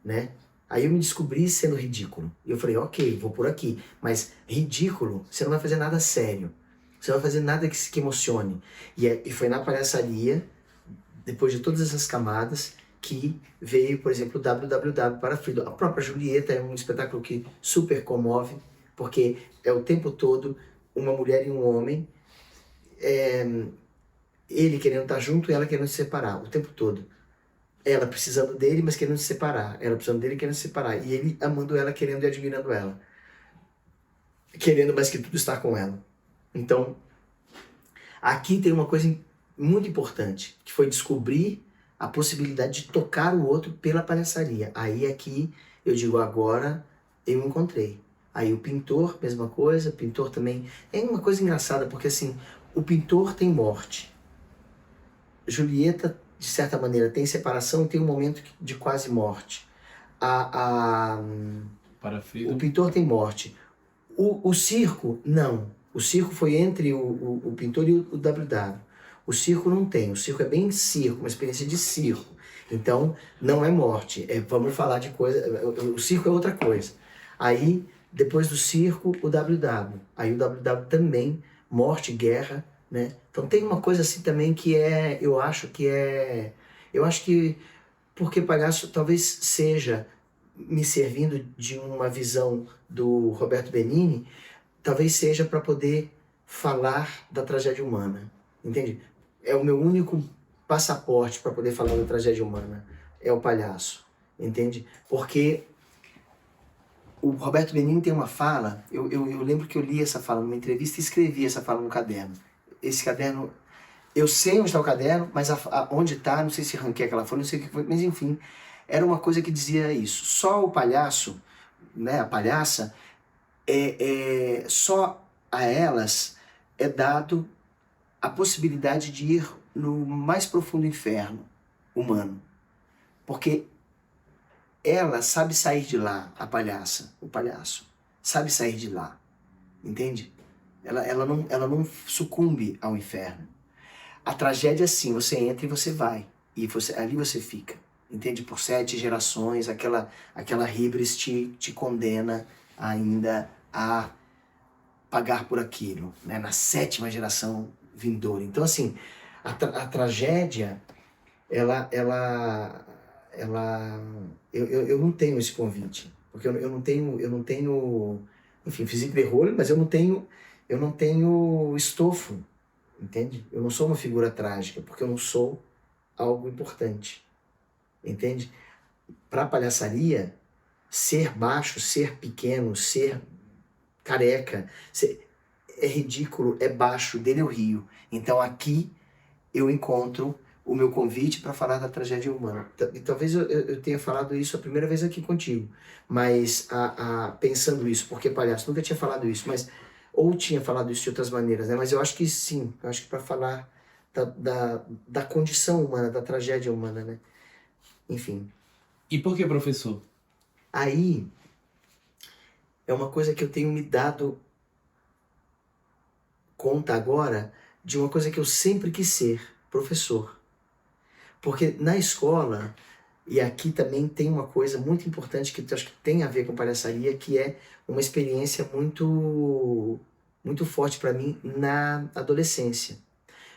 né? Aí eu me descobri sendo ridículo. E eu falei, ok, vou por aqui. Mas ridículo, você não vai fazer nada sério. Você não vai fazer nada que emocione. E foi na palhaçaria, depois de todas essas camadas, que veio, por exemplo, o WWW para Freedom. A própria Julieta é um espetáculo que super comove, porque é o tempo todo uma mulher e um homem, ele querendo estar junto e ela querendo se separar, o tempo todo. Ela precisando dele, mas querendo se separar. Ela precisando dele, querendo se separar. E ele amando ela, querendo e admirando ela. Querendo mais que tudo estar com ela. Então, aqui tem uma coisa muito importante, que foi descobrir a possibilidade de tocar o outro pela palhaçaria. Aí aqui eu digo, agora eu me encontrei. Aí o pintor, mesma coisa, o pintor também. É uma coisa engraçada, porque assim, o pintor tem morte. Julieta, de certa maneira, tem separação e tem um momento de quase morte. O pintor tem morte. O circo, não. O circo foi entre o pintor e o WW. O circo não tem. O circo é bem circo, uma experiência de circo. Então, não é morte. Vamos falar de coisa... O circo é outra coisa. Aí, depois do circo, o WW. Aí o WW também, morte, guerra, né? Então tem uma coisa assim também que eu acho que, porque palhaço talvez seja me servindo de uma visão do Roberto Benigni, talvez seja para poder falar da tragédia humana, entende? É o meu único passaporte para poder falar da tragédia humana, é o palhaço, entende? Porque o Roberto Benigni tem uma fala, eu lembro que eu li essa fala numa entrevista e escrevi essa fala no caderno. Esse caderno, eu sei onde está o caderno, mas onde está, não sei se ranquei aquela folha, não sei o que foi, mas enfim, era uma coisa que dizia isso. Só o palhaço, né, a palhaça, só a elas é dado a possibilidade de ir no mais profundo inferno humano. Porque ela sabe sair de lá, a palhaça, o palhaço, sabe sair de lá, entende? Ela não sucumbe ao inferno. A tragédia, sim, você entra e você vai. E ali você fica. Entende? Por 7 gerações, aquela híbris te condena ainda a pagar por aquilo, né? Na 7ª geração vindoura. Então, assim, a tragédia, ela, ela, ela, eu não tenho esse convite. Porque eu não tenho, enfim, physique de rôle, mas eu não tenho estofo. Entende? Eu não sou uma figura trágica, porque eu não sou algo importante. Entende? Para a palhaçaria, ser baixo, ser pequeno, ser careca, é ridículo, é baixo, dele eu rio. Então aqui eu encontro o meu convite para falar da tragédia humana. E talvez eu tenha falado isso a primeira vez aqui contigo, mas pensando isso, porque palhaço, nunca tinha falado isso, mas ou tinha falado isso de outras maneiras, né? Mas eu acho que sim, eu acho que para falar da condição humana, da tragédia humana, né? Enfim. E por que professor? Aí é uma coisa que eu tenho me dado conta agora de uma coisa que eu sempre quis ser, professor. Porque na escola, e aqui também tem uma coisa muito importante que eu acho que tem a ver com palhaçaria, que é uma experiência muito forte para mim na adolescência.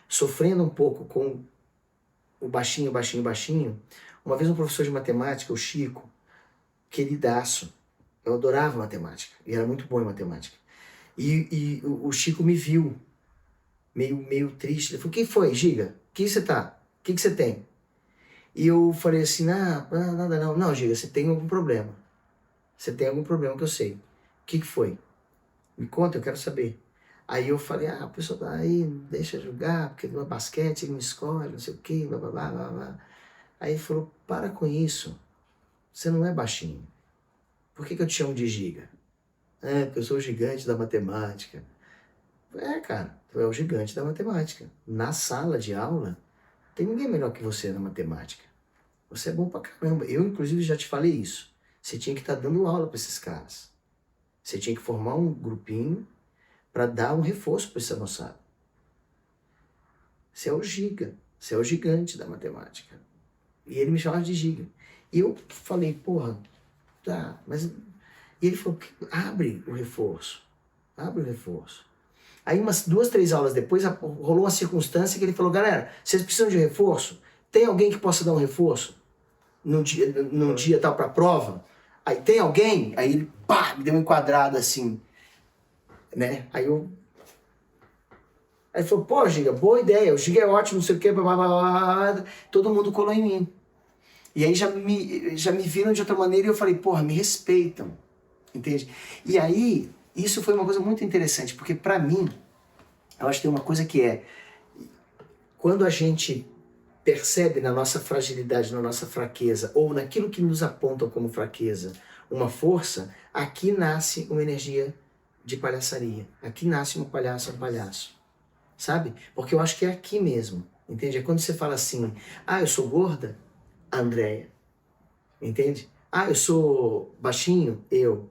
Sofrendo um pouco com o baixinho, baixinho, baixinho, uma vez um professor de matemática, o Chico, queridaço, eu adorava matemática, e era muito bom em matemática. E o Chico me viu meio triste. Ele falou, quem foi, Giga? Que você tá? O que você tem? E eu falei assim, nada não. Não, Giga, você tem algum problema. Você tem algum problema que eu sei. O que foi? Me conta, eu quero saber. Aí eu falei, a pessoa tá aí, deixa jogar, porque no basquete ele me escolhe, não sei o quê, blá, blá, blá, blá, blá. Aí ele falou, para com isso. Você não é baixinho. Por que eu te chamo de Giga? Porque eu sou o gigante da matemática. Cara, tu é o gigante da matemática. Na sala de aula, tem ninguém melhor que você na matemática. Você é bom pra caramba. Eu, inclusive, já te falei isso. Você tinha que estar dando aula para esses caras. Você tinha que formar um grupinho para dar um reforço para essa moçada. Você é o giga. Você é o gigante da matemática. E ele me chamava de giga. E eu falei, porra, tá, mas... E ele falou, abre o reforço. Abre o reforço. Aí umas 2, 3 aulas depois, rolou uma circunstância que ele falou, galera, vocês precisam de reforço? Tem alguém que possa dar um reforço? No dia tal para a prova? Aí tem alguém? Aí ele, pá, me deu uma enquadrada assim, né? Aí ele falou, pô, Giga, boa ideia, o Giga é ótimo, não sei o quê, blá, blá, blá, blá. Todo mundo colou em mim. E aí já me viram de outra maneira e eu falei, porra, me respeitam, entende? E aí, isso foi uma coisa muito interessante, porque para mim, eu acho que tem uma coisa que é, quando a gente percebe na nossa fragilidade, na nossa fraqueza, ou naquilo que nos apontam como fraqueza, uma força, aqui nasce uma energia de palhaçaria. Aqui nasce um palhaço. Sabe? Porque eu acho que é aqui mesmo. Entende? É quando você fala assim, ah, eu sou gorda, Andréia. Entende? Ah, eu sou baixinho, eu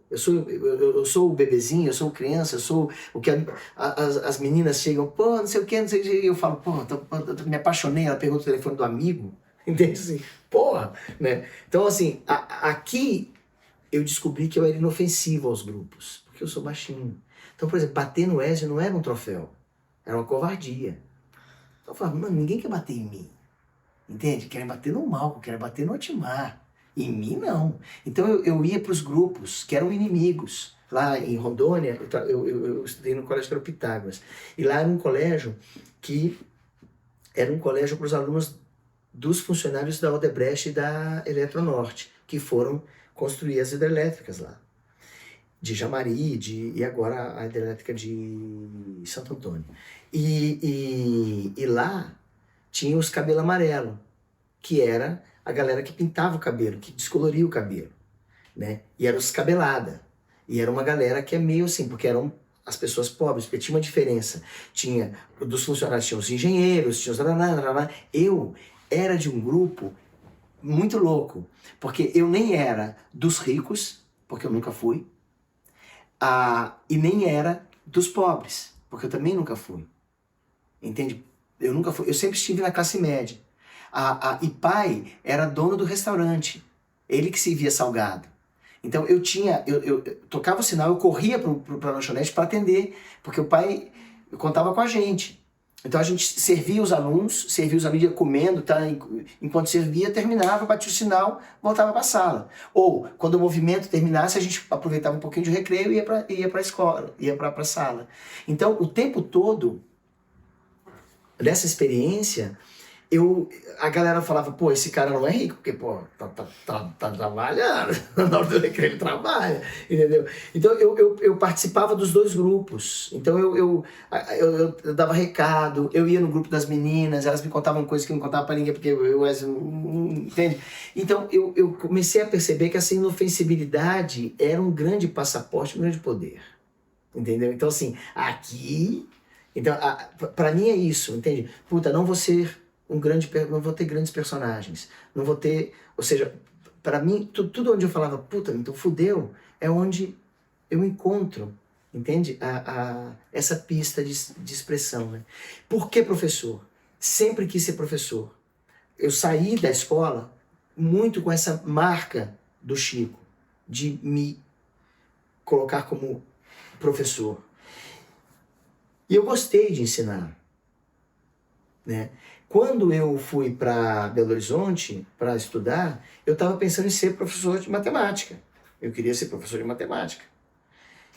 sou o bebezinho, eu sou criança, eu sou o que as meninas chegam, pô, não sei o que, não sei o que, e eu falo, pô, me apaixonei, ela pergunta o telefone do amigo, entende? Assim, porra, né? Então, assim, aqui eu descobri que eu era inofensivo aos grupos, porque eu sou baixinho. Então, por exemplo, bater no Ezio não era um troféu, era uma covardia. Então eu falava, mano, ninguém quer bater em mim, entende? Querem bater no Malco, querem bater no Otimar. Em mim, não. Então eu ia para os grupos que eram inimigos. Lá em Rondônia, eu estudei no colégio que era o Pitágoras. E lá era um colégio que era um colégio para os alunos dos funcionários da Odebrecht e da Eletronorte, que foram construir as hidrelétricas lá. De Jamari, e agora a hidrelétrica de Santo Antônio. E lá tinha os cabelo amarelo, que era a galera que pintava o cabelo, que descoloria o cabelo, né? E era os cabelada. E era uma galera que é meio assim, porque eram as pessoas pobres, porque tinha uma diferença. Tinha, dos funcionários tinha os engenheiros, tinha os... Eu era de um grupo muito louco, porque eu nem era dos ricos, porque eu nunca fui, e nem era dos pobres, porque eu também nunca fui. Entende? Eu nunca fui, eu sempre estive na classe média. E pai era dono do restaurante, ele que servia salgado. Então eu tocava o sinal, eu corria para a lanchonete para atender, porque o pai contava com a gente. Então a gente servia os alunos ia comendo, tá? Enquanto servia, terminava, batia o sinal, voltava para a sala. Ou, quando o movimento terminasse, a gente aproveitava um pouquinho de recreio e ia para a escola, ia para a sala. Então, o tempo todo, nessa experiência, a galera falava, pô, esse cara não é rico, porque, pô, tá trabalhando, na hora do recreio ele trabalha, entendeu? Então eu participava dos dois grupos, então eu dava recado, eu ia no grupo das meninas, elas me contavam coisas que eu não contava pra ninguém, porque entende? Então eu comecei a perceber que essa inofensibilidade era um grande passaporte, um grande poder, entendeu? Então assim, aqui, então, pra mim é isso, entende? Puta, não vou ter grandes personagens, não vou ter, ou seja, para mim, tudo onde eu falava, puta, então fudeu, é onde eu encontro, entende? Essa pista de expressão, né? Por que professor? Sempre quis ser professor. Eu saí da escola muito com essa marca do Chico, de me colocar como professor. E eu gostei de ensinar, né? Quando eu fui para Belo Horizonte para estudar, eu estava pensando em ser professor de matemática. Eu queria ser professor de matemática.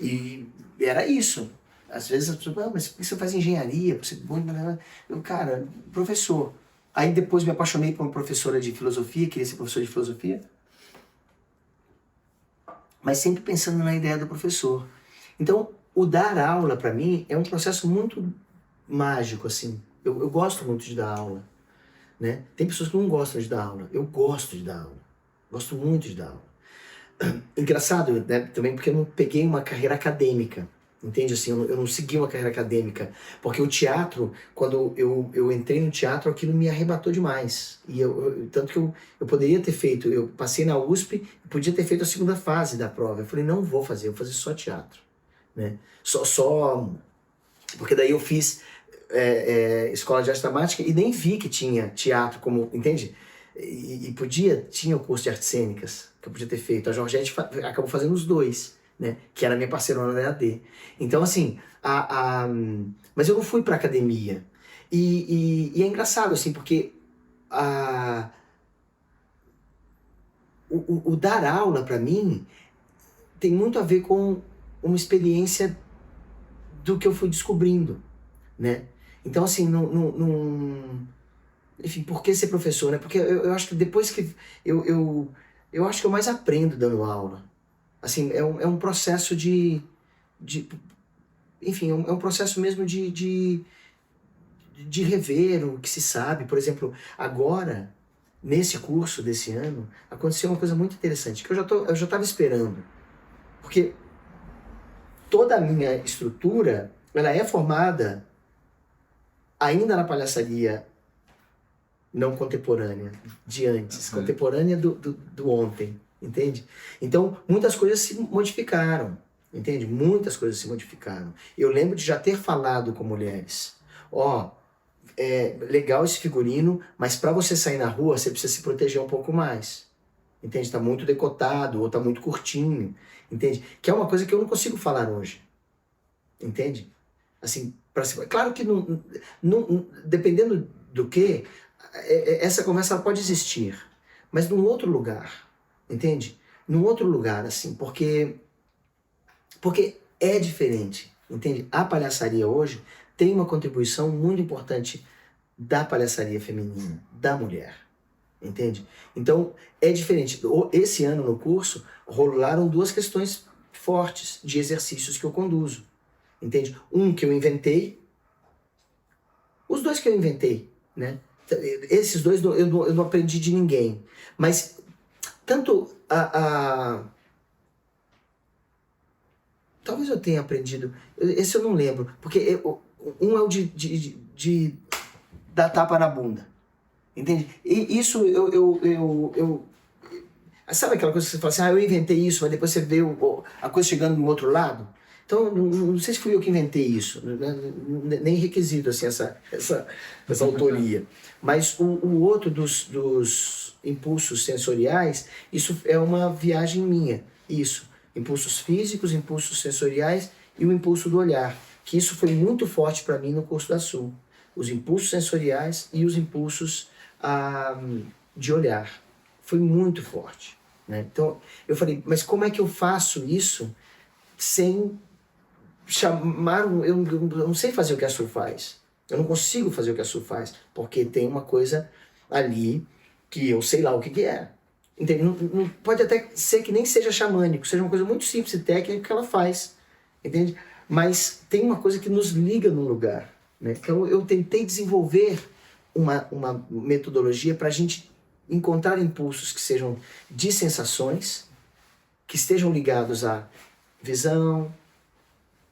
E era isso. Às vezes as pessoas, mas por que você faz engenharia? Eu, cara, professor. Aí depois me apaixonei por uma professora de filosofia, queria ser professor de filosofia. Mas sempre pensando na ideia do professor. Então, o dar aula para mim é um processo muito mágico, assim. Eu gosto muito de dar aula, né? Tem pessoas que não gostam de dar aula. Eu gosto de dar aula. Gosto muito de dar aula. Engraçado, né? Também porque eu não peguei uma carreira acadêmica. Entende? Assim, eu não segui uma carreira acadêmica. Porque o teatro, quando eu entrei no teatro, aquilo me arrebatou demais. E tanto que eu poderia ter feito, eu passei na USP, podia ter feito a segunda fase da prova. Eu falei, não vou fazer, eu vou fazer só teatro. Né? Porque daí eu fiz escola de arte dramática e nem vi que tinha teatro como, entende? Tinha o curso de artes cênicas que eu podia ter feito. A Georgette acabou fazendo os dois, né? Que era minha parceirona da EAD. Então, assim, mas eu não fui pra academia. E é engraçado, assim, porque o dar aula, para mim, tem muito a ver com uma experiência do que eu fui descobrindo, né? Então, assim, enfim, por que ser professor, né? Porque eu acho que depois que eu acho que eu mais aprendo dando aula. Assim, é um processo enfim, é um processo mesmo de rever o que se sabe. Por exemplo, agora, nesse curso desse ano, aconteceu uma coisa muito interessante, que eu já estava esperando. Porque toda a minha estrutura, ela é formada ainda na palhaçaria não contemporânea, de antes, contemporânea do ontem, entende? Então, muitas coisas se modificaram, entende? Muitas coisas se modificaram. Eu lembro de já ter falado com mulheres, é legal esse figurino, mas para você sair na rua, você precisa se proteger um pouco mais, entende? Está muito decotado, ou está muito curtinho, entende? Que é uma coisa que eu não consigo falar hoje, entende? Assim, claro que dependendo do que, essa conversa ela pode existir, mas num outro lugar, entende? Num outro lugar, assim, porque é diferente, entende? A palhaçaria hoje tem uma contribuição muito importante da palhaçaria feminina, da mulher, entende? Então, é diferente. Esse ano no curso, rolaram duas questões fortes de exercícios que eu conduzo, entende? Um que eu inventei, os dois que eu inventei, né? Esses dois eu não aprendi de ninguém. Mas tanto talvez eu tenha aprendido. Esse eu não lembro. Porque um é o de dar tapa na bunda. Entende? E isso sabe aquela coisa que você fala assim, eu inventei isso, mas depois você vê a coisa chegando do outro lado? Então, não sei se fui eu que inventei isso, né? Nem requisito assim, essa autoria. Mas o outro dos impulsos sensoriais, isso é uma viagem minha. Isso. Impulsos físicos, impulsos sensoriais e o impulso do olhar. Que isso foi muito forte para mim no curso da Sul. Os impulsos sensoriais e os impulsos de olhar. Foi muito forte. Né? Então, eu falei, mas como é que eu faço isso sem chamar... Eu não sei fazer o que a Sul faz. Eu não consigo fazer o que a Sul faz, porque tem uma coisa ali que eu sei lá o que é. Entende? Não, pode até ser que nem seja xamânico, seja uma coisa muito simples e técnica que ela faz. Entende? Mas tem uma coisa que nos liga num lugar. Né? Então, eu tentei desenvolver uma metodologia para a gente encontrar impulsos que sejam de sensações, que estejam ligados à visão,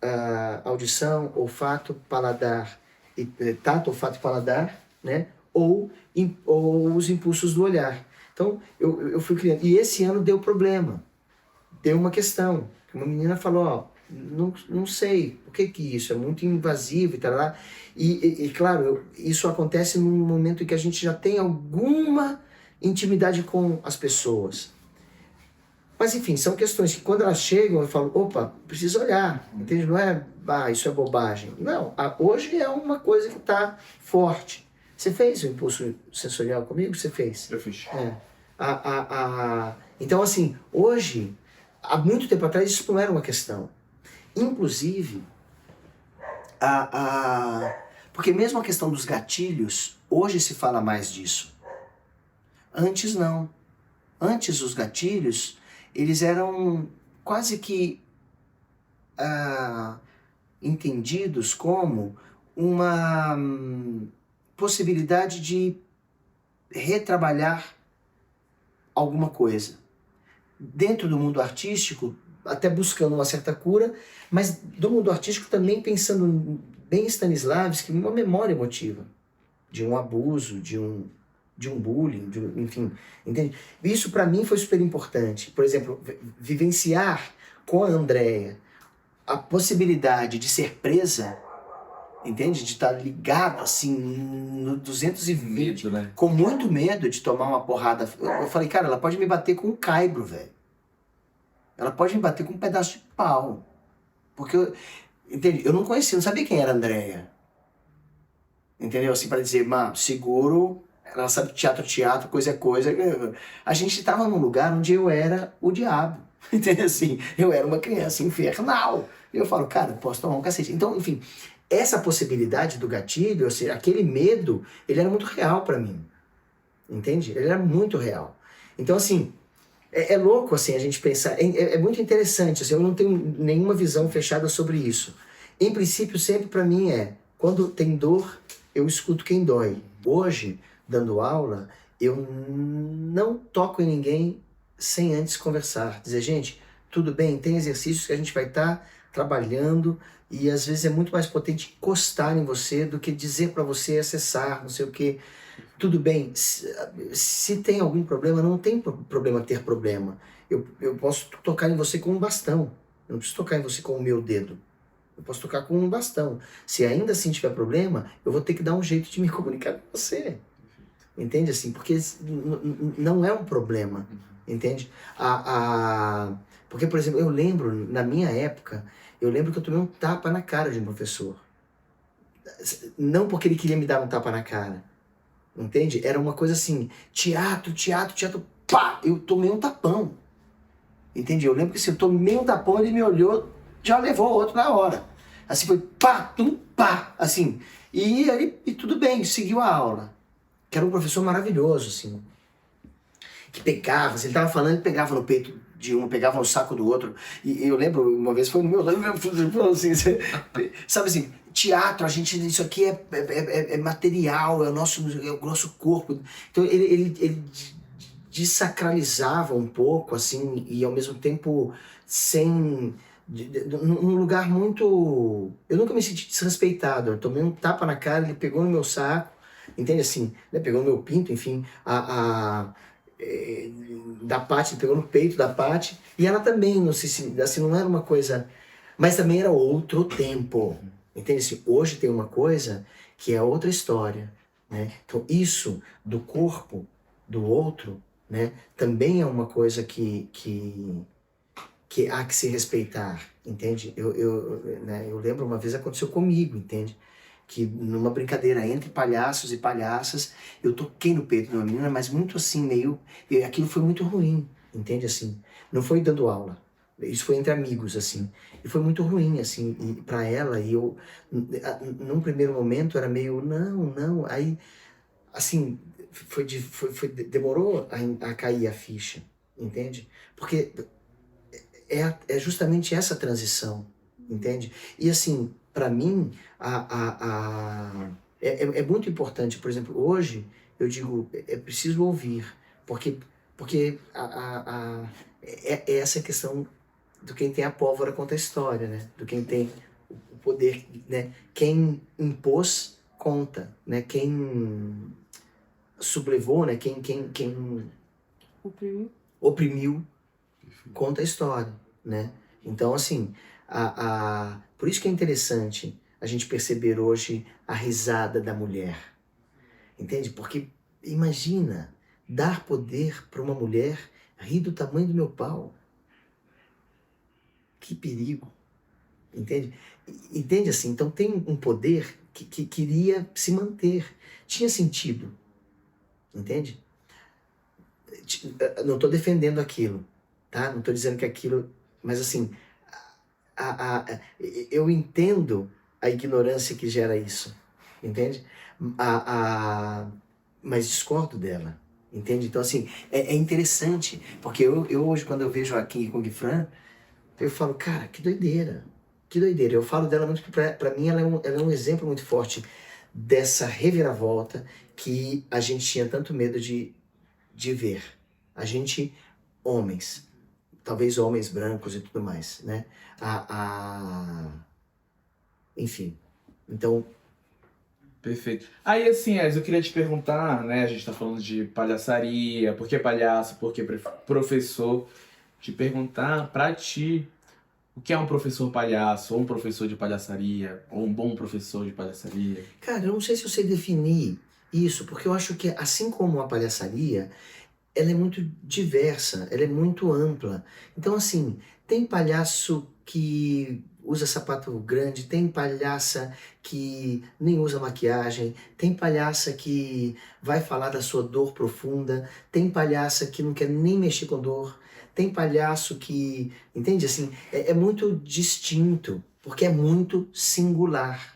à audição, olfato, paladar, tato, olfato e paladar, né? ou os impulsos do olhar. Então, eu fui criando. E esse ano deu problema. Deu uma questão. Uma menina falou, não sei, o que isso? É muito invasivo e tal. E claro, isso acontece num momento em que a gente já tem alguma intimidade com as pessoas. Mas enfim, são questões que quando elas chegam eu falo, opa, preciso olhar, entende? Não é, isso é bobagem. Não, hoje é uma coisa que está forte. Você fez o impulso sensorial comigo? Você fez? Eu fiz. Então assim, hoje, há muito tempo atrás isso não era uma questão. Inclusive, porque mesmo a questão dos gatilhos, hoje se fala mais disso. Antes não. Antes os gatilhos, eles eram quase que entendidos como uma possibilidade de retrabalhar alguma coisa. Dentro do mundo artístico, até buscando uma certa cura, mas do mundo artístico também pensando bem em Stanislavski, uma memória emotiva de um abuso, de um bullying, enfim, entende? Isso para mim foi super importante. Por exemplo, vivenciar com a Andrea a possibilidade de ser presa, entende? De estar ligado assim no 220, Medo, né? com muito medo de tomar uma porrada. Eu falei, cara, ela pode me bater com um caibro, velho. Ela pode me bater com um pedaço de pau. Porque entende? Eu não conhecia, não sabia quem era a Andrea. Entendeu? Assim, para dizer, seguro, ela sabe teatro, coisa é coisa. A gente estava num lugar onde eu era o diabo. Entendeu? Assim, eu era uma criança infernal. E eu falo, cara, posso tomar um cacete. Então, enfim, essa possibilidade do gatilho, ou seja, aquele medo, ele era muito real para mim. Entende? Ele era muito real. Então, assim, é louco assim a gente pensar, é muito interessante, assim, eu não tenho nenhuma visão fechada sobre isso. Em princípio, sempre para mim quando tem dor, eu escuto quem dói. Hoje, dando aula, eu não toco em ninguém sem antes conversar. Dizer, gente, tudo bem, tem exercícios que a gente vai estar trabalhando e às vezes é muito mais potente encostar em você do que dizer para você acessar, não sei o quê. Tudo bem, se tem algum problema, não tem problema ter problema. Eu posso tocar em você com um bastão. Eu não preciso tocar em você com o meu dedo. Eu posso tocar com um bastão. Se ainda assim tiver problema, eu vou ter que dar um jeito de me comunicar com você. Entende assim? Porque não é um problema. Entende? Porque, por exemplo, eu lembro, na minha época, eu lembro que eu tomei um tapa na cara de um professor. Não porque ele queria me dar um tapa na cara. Entende? Era uma coisa assim, teatro, pá! Eu tomei um tapão. Entende? Eu lembro que assim, eu tomei um tapão, ele me olhou, já levou outro na hora. Assim, foi pá, tum, pá, assim. E tudo bem, seguiu a aula. Que era um professor maravilhoso, assim. Que pegava, se ele tava falando, ele pegava no peito de um, pegava no saco do outro. E eu lembro, uma vez foi no meu assim, sabe assim, teatro, a gente, isso aqui é material, é o nosso corpo. Então ele desacralizava um pouco, assim, e ao mesmo tempo sem... num lugar muito... Eu nunca me senti desrespeitado. Eu tomei um tapa na cara, ele pegou no meu saco, entende assim, né? Pegou no meu pinto, enfim, da Paty, pegou no peito da Paty, e ela também, não sei se, assim, não era uma coisa, mas também era outro tempo, entende? Assim, hoje tem uma coisa que é outra história, né? Então isso do corpo do outro, né, também é uma coisa que há que se respeitar, entende? Eu lembro uma vez aconteceu comigo, entende? Que numa brincadeira entre palhaços e palhaças, eu toquei no peito de uma menina, mas muito assim, meio... Aquilo foi muito ruim, entende? Assim, não foi dando aula, isso foi entre amigos, assim. E foi muito ruim, assim, e para ela, e eu... Num primeiro momento era meio, não, aí, assim, demorou a cair a ficha, entende? Porque é justamente essa transição, entende? E assim, para mim, é muito importante, por exemplo, hoje eu digo, é preciso ouvir, porque é essa questão do quem tem a pólvora conta a história, né? Do quem tem o poder, né? Quem impôs conta, né? Quem sublevou, né? Quem oprimiu conta a história, né? Então, assim, por isso que é interessante a gente perceber hoje a risada da mulher, entende? Porque imagina dar poder para uma mulher rir do tamanho do meu pau. Que perigo, entende? Entende assim? Então tem um poder que queria se manter, tinha sentido, entende? Não estou defendendo aquilo, tá? Não estou dizendo que aquilo, mas assim, eu entendo a ignorância que gera isso, entende? Mas discordo dela, entende? Então assim, é interessante, porque eu hoje quando eu vejo a King Kong Fran, eu falo, cara, que doideira, que doideira. Eu falo dela muito porque pra mim ela é um exemplo muito forte dessa reviravolta que a gente tinha tanto medo de ver. A gente, homens, talvez homens brancos e tudo mais, né? Enfim, então... Perfeito. Aí, assim, Edson, eu queria te perguntar, né? A gente tá falando de palhaçaria, por que palhaço, por que professor. Te perguntar pra ti, o que é um professor palhaço, ou um professor de palhaçaria, ou um bom professor de palhaçaria? Cara, eu não sei se eu sei definir isso, porque eu acho que assim como a palhaçaria, ela é muito diversa, ela é muito ampla. Então, assim, tem palhaço que usa sapato grande, tem palhaça que nem usa maquiagem, tem palhaça que vai falar da sua dor profunda, tem palhaça que não quer nem mexer com dor, tem palhaço que, entende assim, é muito distinto, porque é muito singular.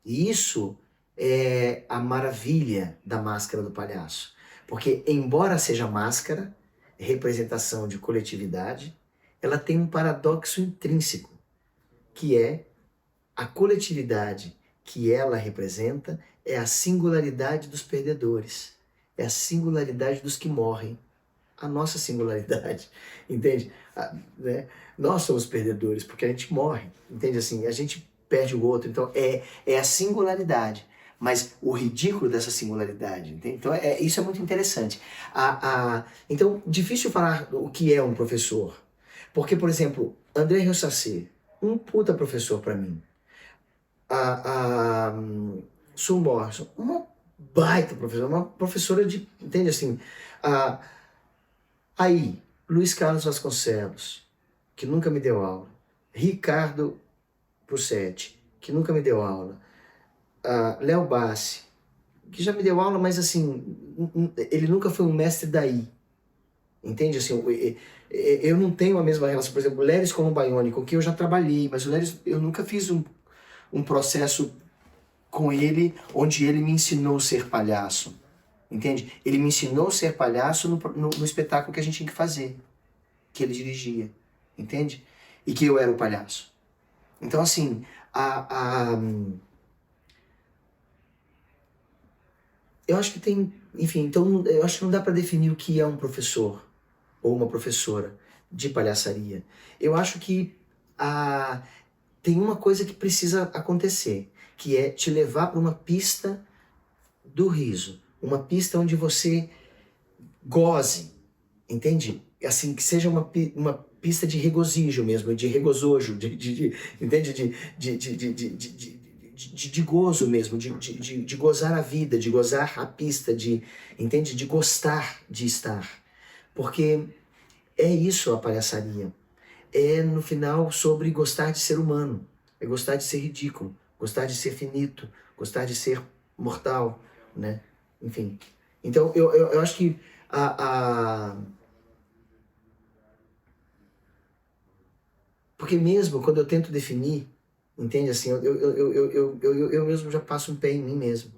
E isso é a maravilha da máscara do palhaço. Porque, embora seja máscara, representação de coletividade, ela tem um paradoxo intrínseco, que é a coletividade que ela representa é a singularidade dos perdedores, é a singularidade dos que morrem, a nossa singularidade, entende? Né? Nós somos perdedores porque a gente morre, entende? Assim, a gente perde o outro, então é a singularidade, mas o ridículo dessa singularidade, entende? Então isso é muito interessante. Então, difícil falar o que é um professor, porque, por exemplo, André Rosacé, um puta professor para mim, a Sue Morrison, uma baita professora, uma professora de, entende assim, aí, Luiz Carlos Vasconcelos, que nunca me deu aula. Ricardo Pussetti, que nunca me deu aula. Léo Bassi, que já me deu aula, mas assim, ele nunca foi um mestre daí. Entende? Assim, eu não tenho a mesma relação. Por exemplo, o Leris Colombaione, com quem eu já trabalhei, mas o Leris, eu nunca fiz um processo com ele onde ele me ensinou a ser palhaço. Entende? Ele me ensinou a ser palhaço no espetáculo que a gente tinha que fazer, que ele dirigia, entende? E que eu era o palhaço. Então, assim, eu acho que tem, enfim, então eu acho que não dá para definir o que é um professor ou uma professora de palhaçaria. Eu acho que tem uma coisa que precisa acontecer, que é te levar para uma pista do riso, uma pista onde você goze, entende? Assim, que seja uma pista de regozijo mesmo, de regozojo, entende? De gozo mesmo, de gozar a vida, de gozar a pista, entende? De gostar de estar. Porque é isso a palhaçaria. É, no final, sobre gostar de ser humano. É gostar de ser ridículo, gostar de ser finito, gostar de ser mortal, né? Enfim. Então, eu acho que porque mesmo quando eu tento definir, entende? Assim, eu mesmo já passo um pé em mim mesmo.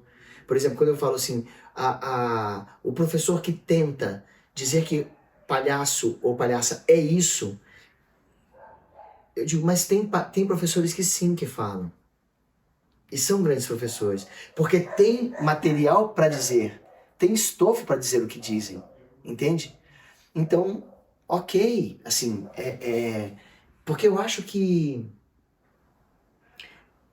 Por exemplo, quando eu falo assim, o professor que tenta dizer que palhaço ou palhaça é isso, eu digo, mas tem professores que sim que falam. E são grandes professores. Porque tem material para dizer, tem estofo para dizer o que dizem, entende? Então, ok, assim, porque eu acho que,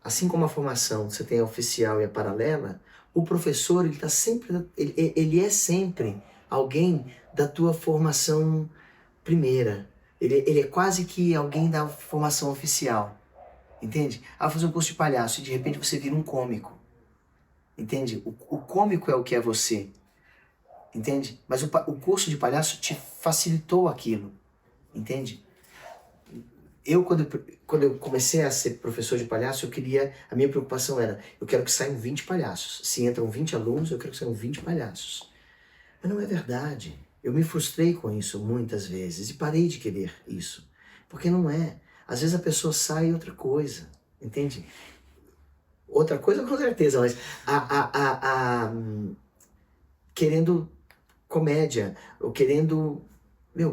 assim como a formação, você tem a oficial e a paralela, o professor, ele tá sempre, ele é sempre alguém da tua formação primeira. Ele é quase que alguém da formação oficial, entende? Fazer um curso de palhaço e de repente você vira um cômico, entende? O cômico é o que é você, entende? Mas o curso de palhaço te facilitou aquilo, entende? Quando eu comecei a ser professor de palhaço, a minha preocupação era, eu quero que saiam 20 palhaços. Se entram 20 alunos, eu quero que saiam 20 palhaços. Mas não é verdade. Eu me frustrei com isso muitas vezes e parei de querer isso. Porque não é. Às vezes a pessoa sai outra coisa, entende? Outra coisa com certeza, mas querendo comédia, ou querendo,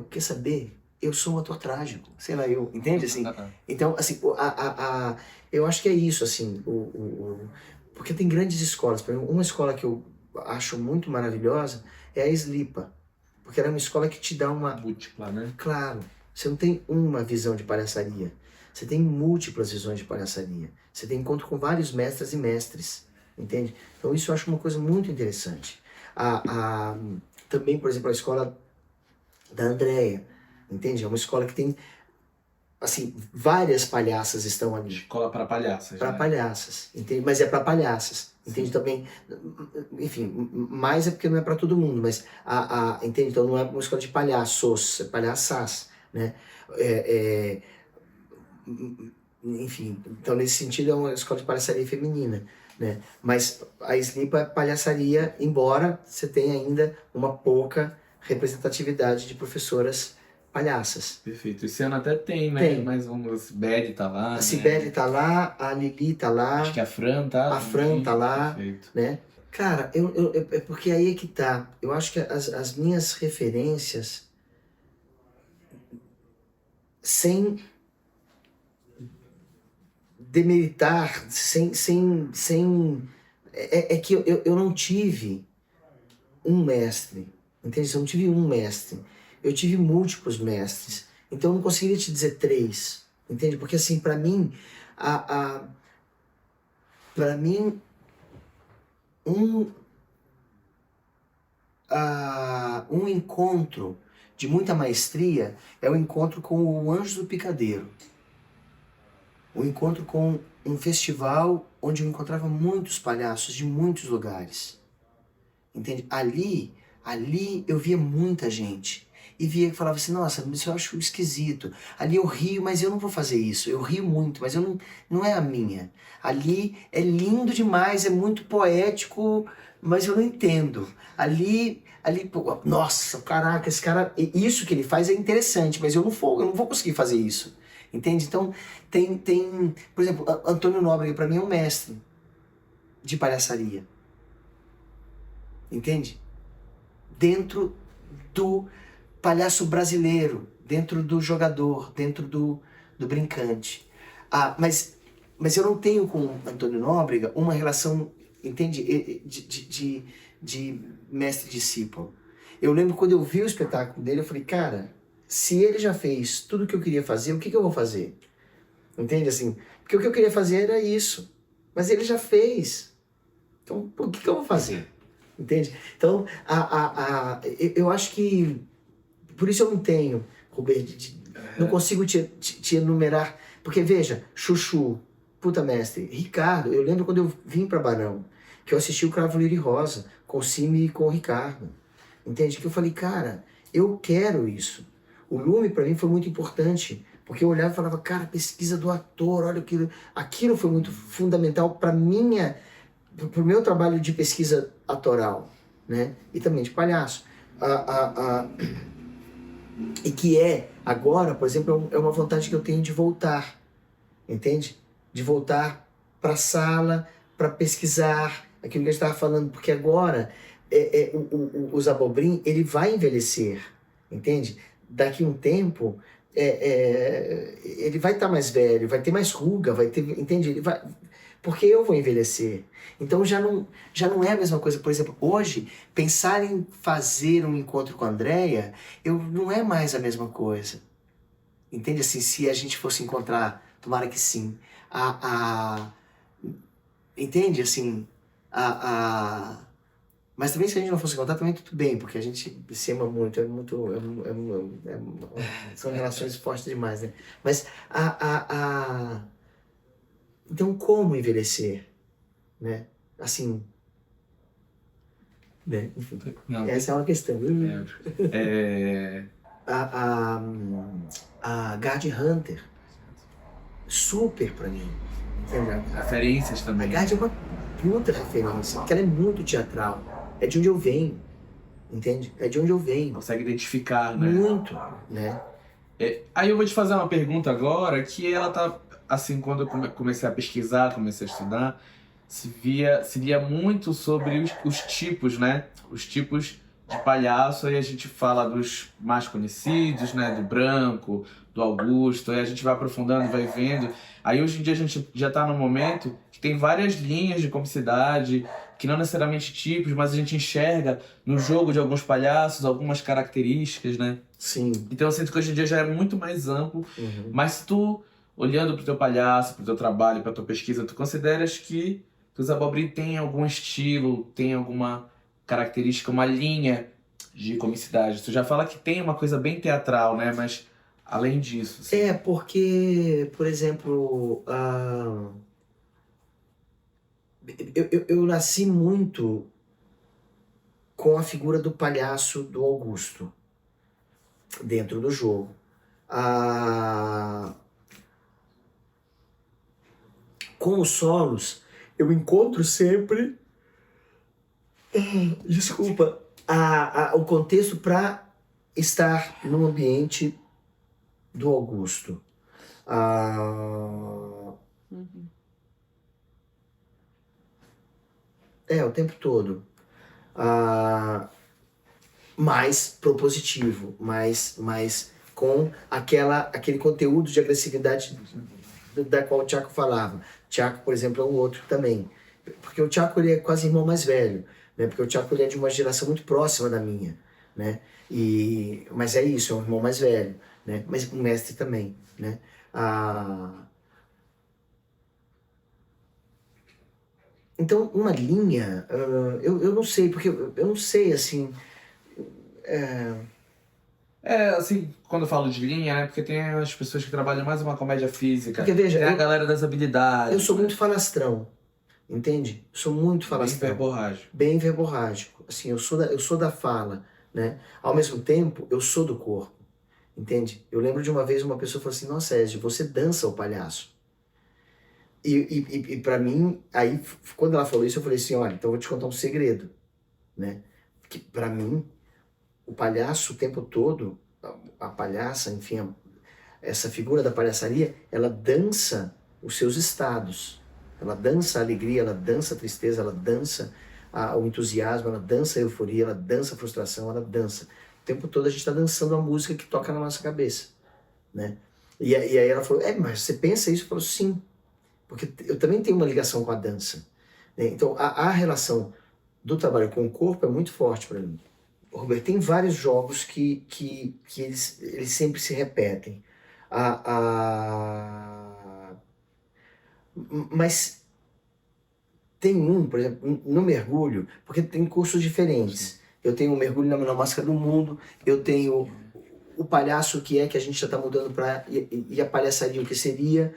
quer saber? Eu sou um ator trágico, sei lá, entende assim? Então, assim, eu acho que é isso, assim, porque tem grandes escolas, por exemplo, uma escola que eu acho muito maravilhosa é a Slipa, Porque ela é uma escola que te dá uma... Múltipla, né? Claro, você não tem uma visão de palhaçaria. Você tem múltiplas visões de palhaçaria. Você tem encontro com vários mestres e mestres, entende? Então isso eu acho uma coisa muito interessante. Também, por exemplo, a escola da Andréia, entende? É uma escola que tem, assim, várias palhaças estão ali. Escola para palhaças, Para né? palhaças, entende? Mas é para palhaças, entende? Também, enfim, mais é porque não é para todo mundo, mas, entende? Então não é uma escola de palhaços, é palhaças, né? Enfim, então nesse sentido é uma escola de palhaçaria feminina, né? Mas a Slipa é palhaçaria, embora você tenha ainda uma pouca representatividade de professoras palhaças. Perfeito. Esse ano até tem, né? Tem. Mais um, a Cibele tá lá, A né? Cibele tá lá, a Lili tá lá, Acho que a Fran tá. a Fran tá lá, Perfeito. né? Cara, é porque aí é que tá. Eu acho que as minhas referências, sem demeritar, é que eu não tive um mestre, entende? Eu não tive um mestre, eu tive múltiplos mestres, então eu não conseguiria te dizer 3, entende? Porque assim, para mim, para mim, um encontro de muita maestria é o encontro com o Anjo do Picadeiro. Um encontro com um festival onde eu encontrava muitos palhaços de muitos lugares. Entende? Ali eu via muita gente. E via que falava assim, nossa, isso eu acho esquisito. Ali eu rio, mas eu não vou fazer isso. Eu rio muito, mas eu não é a minha. Ali é lindo demais, é muito poético, mas eu não entendo. Ali pô, nossa, caraca, esse cara, isso que ele faz é interessante, mas eu não vou conseguir fazer isso. Entende? Então, por exemplo, Antônio Nóbrega para mim é um mestre de palhaçaria. Entende? Dentro do palhaço brasileiro, dentro do jogador, dentro do brincante. Mas eu não tenho com Antônio Nóbrega uma relação, entende? De mestre-discípulo. Eu lembro quando eu vi o espetáculo dele, eu falei, cara, se ele já fez tudo o que eu queria fazer, o que eu vou fazer? Entende? Assim, porque o que eu queria fazer era isso. Mas ele já fez. Então, o que eu vou fazer? Entende? Então, eu acho que... Por isso eu não tenho, Robert, não consigo te enumerar. Porque, veja, Chuchu, puta mestre, Ricardo, eu lembro quando eu vim para Barão, que eu assisti o Cravo Lírio e Rosa, com o Cime e com o Ricardo. Entende? Que eu falei, cara, eu quero isso. O Lume, para mim, foi muito importante, porque eu olhava e falava, cara, pesquisa do ator, olha aquilo. Aquilo foi muito fundamental para o meu trabalho de pesquisa atoral, né? E também de palhaço. E que agora, por exemplo, é uma vontade que eu tenho de voltar, entende? De voltar para a sala, para pesquisar aquilo que a gente estava falando, porque agora o Zabobrim, ele vai envelhecer, entende? Daqui um tempo, ele vai estar mais velho, vai ter mais ruga, vai ter, entende? Ele vai, porque eu vou envelhecer. Então já não é a mesma coisa. Por exemplo, hoje, pensar em fazer um encontro com a Andréia, não é mais a mesma coisa. Entende? Assim, se a gente fosse encontrar, tomara que sim. Entende? Assim, mas também se a gente não fosse encontrar, também tudo bem, porque a gente se ama muito, são relações fortes demais, né? Mas então como envelhecer? Né? Assim, né? Enfim, Não, essa é uma questão. A Gard Hunter, super pra mim. Entendeu? Referências A também. Gard é uma puta referência, porque ela é muito teatral. É de onde eu venho, entende? É de onde eu venho. Consegue identificar, né? Muito, né? Aí eu vou te fazer uma pergunta agora, que ela tá, assim, quando eu comecei a pesquisar, comecei a estudar, se via muito sobre os tipos, né? Os tipos de palhaço, aí a gente fala dos mais conhecidos, né? Do Branco, do Augusto, aí a gente vai aprofundando, vai vendo. Aí hoje em dia a gente já tá num momento que tem várias linhas de comicidade, que não necessariamente tipos, mas a gente enxerga no jogo de alguns palhaços algumas características, né? Sim. Então eu sinto que hoje em dia já é muito mais amplo, mas se tu, olhando pro teu palhaço, pro teu trabalho, pra tua pesquisa, tu consideras que os Zabobri têm algum estilo, tem alguma característica, uma linha de comicidade? Tu já fala que tem uma coisa bem teatral, né? Mas além disso... assim. É, porque, por exemplo, eu nasci muito com a figura do palhaço do Augusto dentro do jogo. Com os solos, eu encontro sempre, desculpa, o contexto para estar no ambiente do Augusto. O tempo todo. Mais propositivo, mais com aquele conteúdo de agressividade da qual o Tiago falava. Tiago, por exemplo, é um outro também. Porque o Tiago, ele é quase irmão mais velho, né? Porque o Tiago, ele é de uma geração muito próxima da minha, né? Mas é isso, é um irmão mais velho, né? Mas um mestre também, né? Então, uma linha, eu não sei, porque eu não sei, assim... assim, quando eu falo de linha, né? Porque tem as pessoas que trabalham mais uma comédia física. Porque, veja, tem a galera das habilidades. Eu sou muito falastrão, entende? Eu sou muito falastrão. Bem verborrágico. Bem verborrágico. Assim, eu sou da fala, né? Ao mesmo tempo, eu sou do corpo, entende? Eu lembro de uma vez uma pessoa falou assim, nossa, Ezio, você dança o palhaço. E pra mim, aí, quando ela falou isso, eu falei assim, olha, então eu vou te contar um segredo, né? Que pra mim, o palhaço o tempo todo, a palhaça, enfim, essa figura da palhaçaria, ela dança os seus estados. Ela dança a alegria, ela dança a tristeza, ela dança o entusiasmo, ela dança a euforia, ela dança a frustração, ela dança. O tempo todo a gente está dançando a música que toca na nossa cabeça, né? E aí ela falou, mas você pensa isso? Eu falo, sim, porque eu também tenho uma ligação com a dança, né? Então a relação do trabalho com o corpo é muito forte para mim. Roberto, tem vários jogos que eles sempre se repetem. Mas tem por exemplo, no mergulho, porque tem cursos diferentes. Eu tenho o mergulho na máscara do mundo, eu tenho o palhaço que a gente já está mudando para e a palhaçaria o que seria,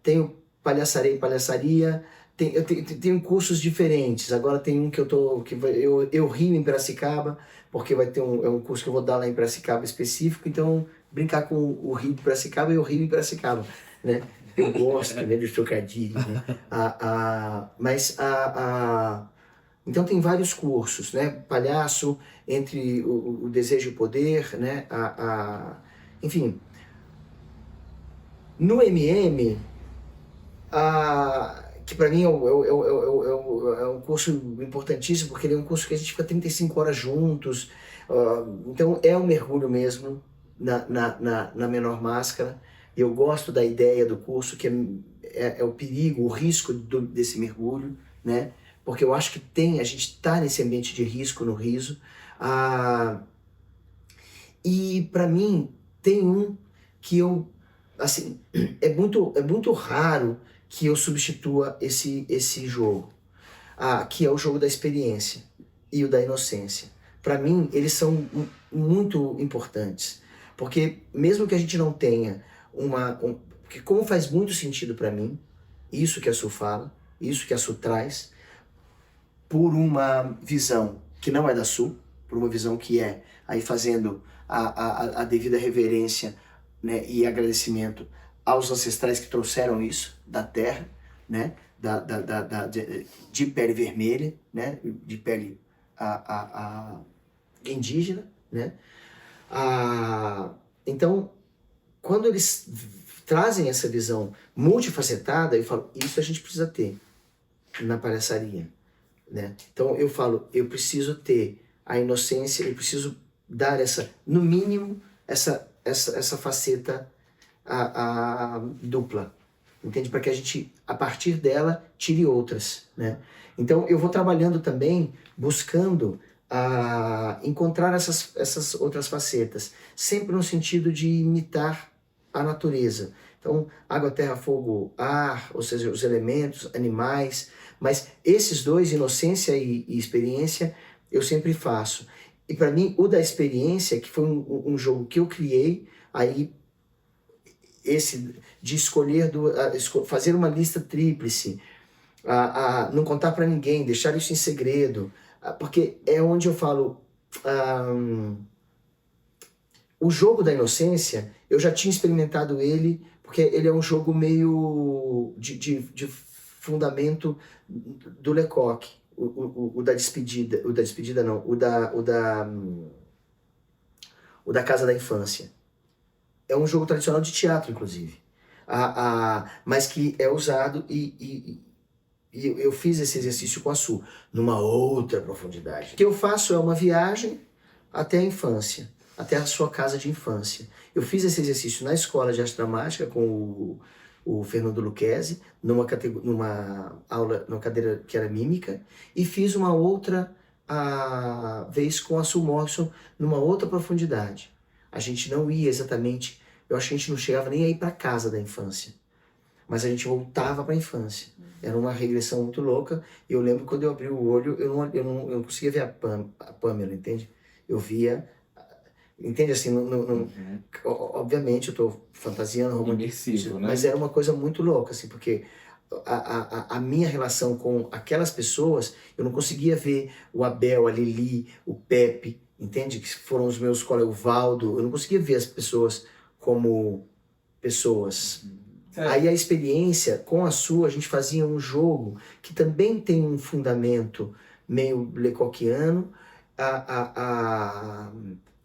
tenho palhaçaria e palhaçaria, eu tenho cursos diferentes. Agora tem um que eu rio em Piracicaba, porque vai ter um curso que eu vou dar lá em Piracicaba específico, então brincar com o rio de Piracicaba, eu rio em Piracicaba, né? Eu gosto, né, dos trocadilhos, né? Então tem vários cursos, né? Palhaço, entre o desejo e o poder, né? Enfim, no MM, que para mim é um curso importantíssimo, porque ele é um curso que a gente fica 35 horas juntos, então é um mergulho mesmo na menor máscara. Eu gosto da ideia do curso, que é o perigo, o risco desse mergulho, né? Porque eu acho que a gente está nesse ambiente de risco no riso. E para mim tem um que assim, é muito raro que eu substitua esse jogo, que é o jogo da experiência e o da inocência. Para mim, eles são muito importantes, porque mesmo que a gente não tenha porque como faz muito sentido para mim, isso que a Su fala, isso que a Su traz, por uma visão que não é da Su, por uma visão que é aí fazendo a devida reverência, né, e agradecimento aos ancestrais que trouxeram isso da terra, né, de pele vermelha, né, de pele indígena, né. Então, quando eles trazem essa visão multifacetada, eu falo, isso a gente precisa ter na palhaçaria, né? Então eu falo, eu preciso ter a inocência, eu preciso dar no mínimo, essa faceta dupla, entende? Para que a gente, a partir dela, tire outras, né? Então, eu vou trabalhando também, buscando encontrar essas outras facetas, sempre no sentido de imitar a natureza. Então, água, terra, fogo, ar, ou seja, os elementos, animais, mas esses dois, inocência e experiência, eu sempre faço. E para mim, o da experiência, que foi um jogo que eu criei, aí esse de escolher, fazer uma lista tríplice, não contar para ninguém, deixar isso em segredo, porque é onde eu falo, o jogo da inocência, eu já tinha experimentado ele, porque ele é um jogo meio de fundamento do Lecoq, o da despedida não, o da Casa da Infância. É um jogo tradicional de teatro, inclusive, mas que é usado e eu fiz esse exercício com a Su, numa outra profundidade. O que eu faço é uma viagem até a infância, até a sua casa de infância. Eu fiz esse exercício na escola de arte dramática com o Fernando Lucchesi, numa aula, numa cadeira que era mímica, e fiz uma outra vez com a Su Morrison, numa outra profundidade. A gente não ia exatamente, eu acho que a gente não chegava nem a ir para casa da infância, mas a gente voltava para a infância. Era uma regressão muito louca. Eu lembro quando eu abri o olho, eu não conseguia ver a Pamela, entende? Eu via, entende assim, obviamente eu estou fantasiando, imersivo, né? mas era uma coisa muito louca, assim, porque a minha relação com aquelas pessoas, eu não conseguia ver o Abel, a Lili, o Pepe, entende? Que foram os meus colegas, o Valdo, eu não conseguia ver as pessoas como pessoas. Aí a experiência com a Su, a gente fazia um jogo que também tem um fundamento meio lecoquiano,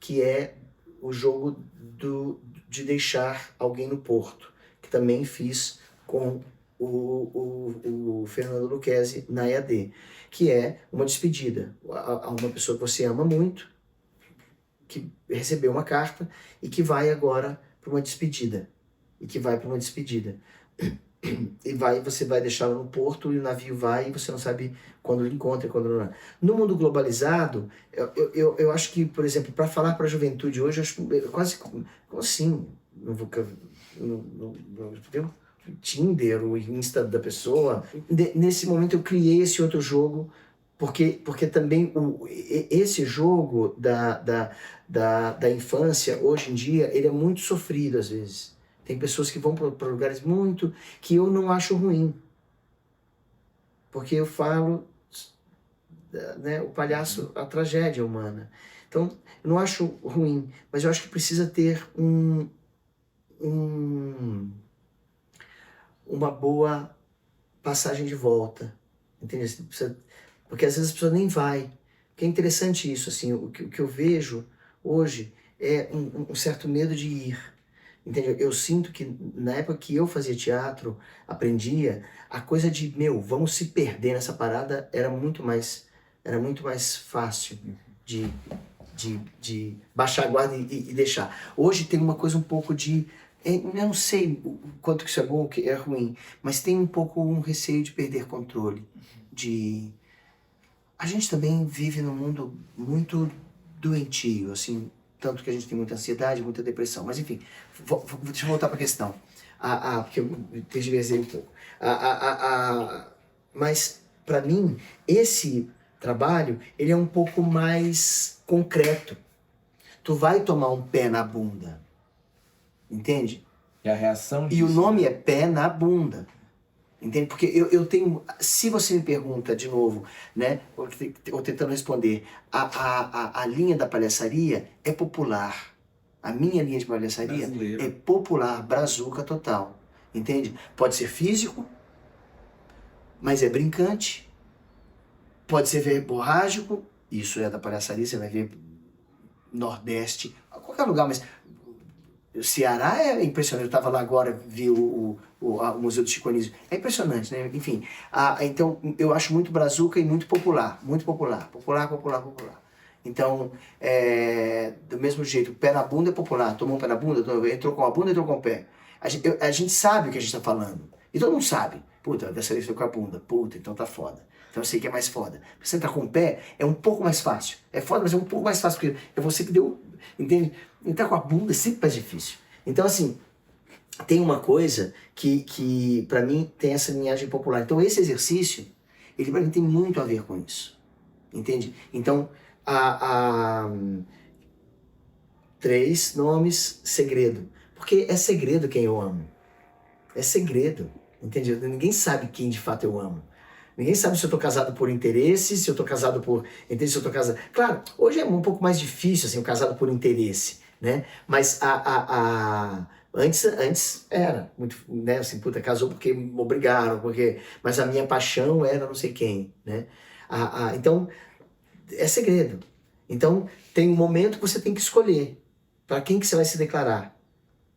que é o jogo de deixar alguém no porto, que também fiz com o Fernando Lucchesi na EAD, que é uma despedida a uma pessoa que você ama muito, que recebeu uma carta e que vai agora para uma despedida. E você vai deixá-la no porto e o navio vai e você não sabe quando ele encontra e quando não. No mundo globalizado, eu acho que, por exemplo, para falar para a juventude hoje, eu acho quase como assim, no Tinder, o Insta da pessoa. Nesse momento eu criei esse outro jogo, porque também esse jogo da infância, hoje em dia, ele é muito sofrido às vezes. Tem pessoas que vão para lugares que eu não acho ruim. Porque eu falo, né, o palhaço, a tragédia humana. Então, eu não acho ruim, mas eu acho que precisa ter uma boa passagem de volta. Entende? Porque às vezes a pessoa nem vai. Porque é interessante isso, assim, o que eu vejo hoje é um certo medo de ir. Entendeu? Eu sinto que na época que eu fazia teatro, aprendia, a coisa de, vamos se perder nessa parada era muito mais fácil de baixar a guarda e deixar. Hoje tem uma coisa um pouco eu não sei o quanto que isso é bom ou que é ruim, mas tem um pouco um receio de perder controle. A gente também vive num mundo muito doentio, assim, tanto que a gente tem muita ansiedade, muita depressão. Mas enfim, deixa eu voltar para a questão, porque eu tergiversei um pouco. Mas, para mim, esse trabalho, ele é um pouco mais concreto. Tu vai tomar um pé na bunda, entende? E a reação disso, e o nome é pé na bunda. Entende? Porque eu tenho, se você me pergunta de novo, né, ou tentando responder, a linha da palhaçaria é popular. A minha linha de palhaçaria brasileiro. É popular, brazuca total. Entende? Pode ser físico, mas é brincante. Pode ser verborrágico, isso é da palhaçaria, você vai ver Nordeste, qualquer lugar, mas o Ceará é impressionante. Eu estava lá agora, vi o Museu do Chico Anísio. É impressionante, né? Enfim, então eu acho muito brazuca e muito popular. Muito popular. Popular. Então, do mesmo jeito, pé na bunda é popular. Tomou um pé na bunda, entrou com a bunda, entrou com o pé. A gente sabe o que a gente tá falando. E todo mundo sabe. Puta, dessa vez foi com a bunda. Puta, então tá foda. Então eu sei que é mais foda. Você entrar com o pé é um pouco mais fácil. É foda, mas é um pouco mais fácil, porque é você que deu... Entende? Entrar com a bunda é sempre mais difícil. Então, assim, tem uma coisa que para mim, tem essa linhagem popular. Então, esse exercício, ele pra mim tem muito a ver com isso. Entende? Então, 3 nomes, segredo. Porque é segredo quem eu amo. É segredo. Entende? Ninguém sabe quem de fato eu amo. Ninguém sabe se eu tô casado por interesse, se eu tô casado por... Entende? Se eu tô casado... Claro, hoje é um pouco mais difícil, assim, o casado por interesse, né? Mas antes era muito, né? Assim, puta, casou porque me obrigaram, porque... Mas a minha paixão era não sei quem, né? Então, é segredo. Então, tem um momento que você tem que escolher para quem que você vai se declarar.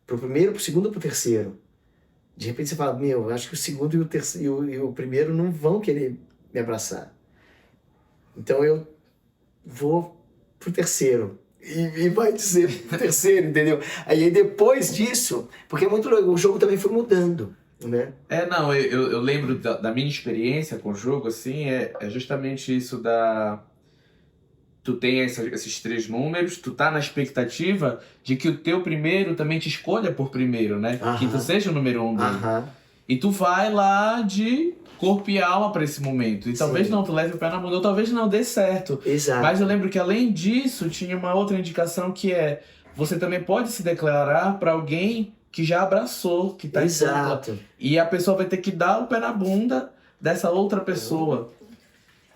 Pro primeiro, pro segundo ou pro terceiro. De repente você fala, meu, acho que o segundo e o terceiro e o primeiro não vão querer me abraçar. Então eu vou pro terceiro. E vai dizer pro terceiro, entendeu? Aí depois disso, porque é muito legal, o jogo também foi mudando, né? Não, eu lembro da minha experiência com o jogo, assim, é justamente isso da... Tu tem esses 3 números, tu tá na expectativa de que o teu primeiro também te escolha por primeiro, né? Que tu seja o número 1 dele. E tu vai lá de corpo e alma pra esse momento. E talvez não, tu leve o pé na bunda, ou talvez não dê certo. Exato. Mas eu lembro que além disso, tinha uma outra indicação que é... Você também pode se declarar pra alguém que já abraçou, que tá Exato. E a pessoa vai ter que dar o pé na bunda dessa outra pessoa.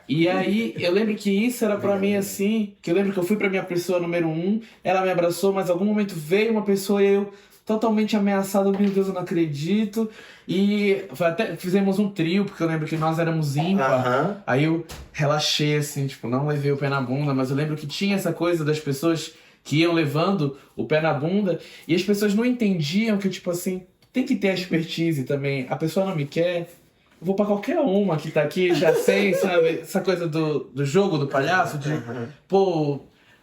E aí, eu lembro que isso era pra mim assim, que eu lembro que eu fui pra minha pessoa número 1, ela me abraçou, mas em algum momento veio uma pessoa e eu totalmente ameaçado, meu Deus, eu não acredito. E até fizemos um trio, porque eu lembro que nós éramos ímpar. Aí eu relaxei assim, tipo, não levei o pé na bunda, mas eu lembro que tinha essa coisa das pessoas que iam levando o pé na bunda e as pessoas não entendiam que, tipo assim, tem que ter a expertise também. A pessoa não me quer, eu vou pra qualquer uma que tá aqui, já sei, sabe? Essa coisa do jogo do palhaço, de, pô,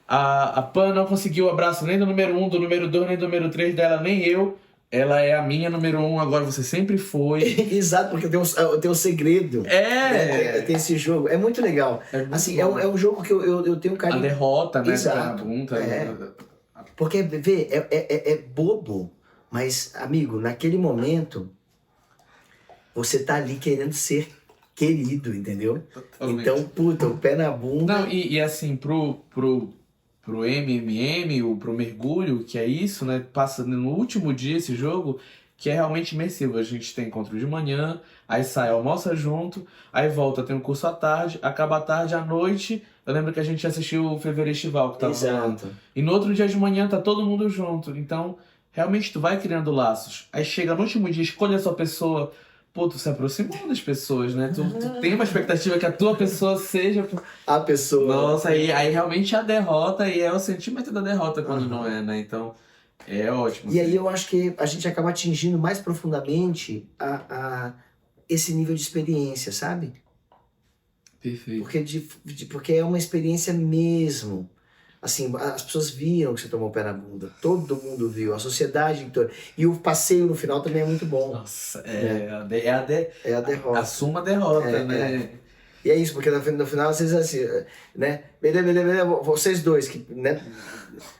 a Pan não conseguiu o abraço nem do número 1, do número 2, nem do número 3 dela, nem eu. Ela é a minha número 1, agora você sempre foi. Exato, porque eu tenho um segredo. Tem esse jogo. É muito legal. Assim, é um jogo que eu tenho um carinho. A derrota, né? Exato. Porque, vê, é bobo. Mas, amigo, naquele momento, você tá ali querendo ser querido, entendeu? Totalmente. Então, puta, o pé na bunda... Não, e assim, pro MMM, ou pro mergulho, que é isso, né? Passa no último dia esse jogo, que é realmente imersivo. A gente tem encontro de manhã, aí sai, almoça junto, aí volta, tem um curso à tarde, acaba à tarde, à noite. Eu lembro que a gente assistiu o Fevereiro Estival, que tava falando. E no outro dia de manhã tá todo mundo junto. Então, realmente tu vai criando laços. Aí chega no último dia, escolhe a sua pessoa. Pô, tu se aproximou das pessoas, né? Tu tem uma expectativa que a tua pessoa seja... A pessoa. Nossa, aí realmente a derrota, e é o sentimento da derrota quando não é, né? Então, é ótimo. E aí eu acho que a gente acaba atingindo mais profundamente esse nível de experiência, sabe? Perfeito. Porque é uma experiência mesmo. Assim, as pessoas viram que você tomou o pé na bunda. Todo mundo viu, a sociedade toda. E o passeio no final também é muito bom. Nossa, é a derrota. Assuma a derrota, né? E é isso, porque no final, às vezes, assim, né? Beleza, vocês dois, que, né?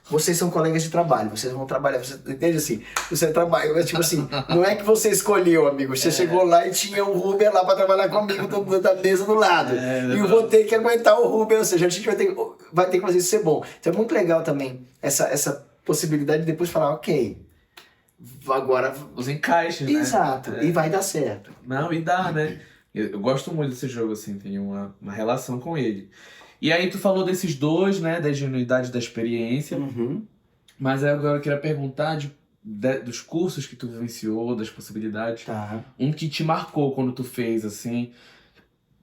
Vocês são colegas de trabalho, vocês vão trabalhar, você entende assim? Você trabalha, mas tipo assim, não é que você escolheu, amigo. Você chegou lá e tinha o Ruber lá pra trabalhar comigo da mesa do lado. E eu vou ter que aguentar o Ruber, ou seja, a gente vai ter que fazer isso ser bom. Então é muito legal também essa possibilidade de depois falar, ok, agora... Os encaixes, né? Exato, e vai dar certo. Não, e dá, né? Eu gosto muito desse jogo, assim, tenho uma relação com ele. E aí tu falou desses dois, né, da genuidade da experiência, mas agora eu queria perguntar dos cursos que tu vivenciou, das possibilidades, um que te marcou quando tu fez, assim,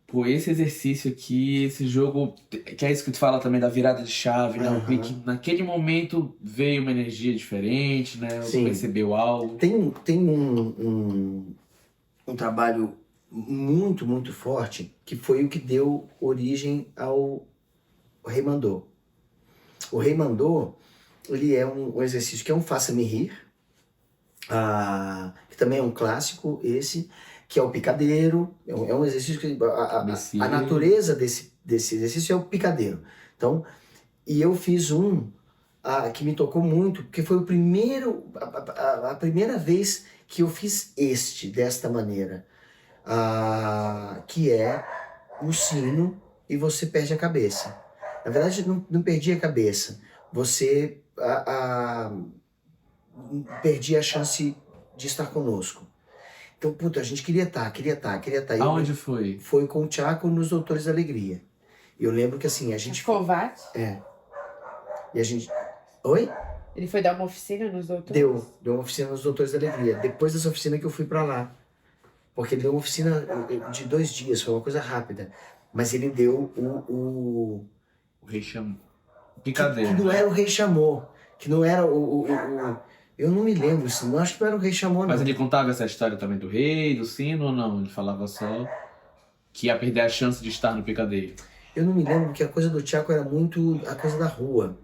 pô, esse exercício aqui, esse jogo, que é isso que tu fala também da virada de chave, né, que naquele momento veio uma energia diferente, né, percebeu algo. Tem um trabalho muito, muito forte, que foi o que deu origem ao Rei Mandou. O Rei Mandou, ele é um exercício que é um Faça-me Rir, que também é um clássico, esse, que é o picadeiro. É um exercício que a natureza desse exercício é o picadeiro. Então, e eu fiz um que me tocou muito, porque foi a primeira vez que eu fiz desta maneira, que é o sino e você perde a cabeça. Na verdade, não perdi a cabeça, você perdi a chance de estar conosco. Então, puta, a gente queria estar. Aonde foi? Foi com o Tiago nos Doutores da Alegria. E eu lembro que assim, a gente... Covate? É. E a gente... Oi? Ele foi dar uma oficina nos Doutores? Deu uma oficina nos Doutores da Alegria. Depois dessa oficina que eu fui pra lá. Porque ele deu uma oficina de 2 dias, foi uma coisa rápida. Mas ele deu O Rei chamou. Picadeiro. Que não era o Rei Chamou. Que não era eu não me lembro, assim, não acho que não era o Rei Chamou, não. Mas ele contava essa história também do rei, do sino ou não? Ele falava só que ia perder a chance de estar no picadeiro. Eu não me lembro, porque a coisa do Tiago era muito a coisa da rua.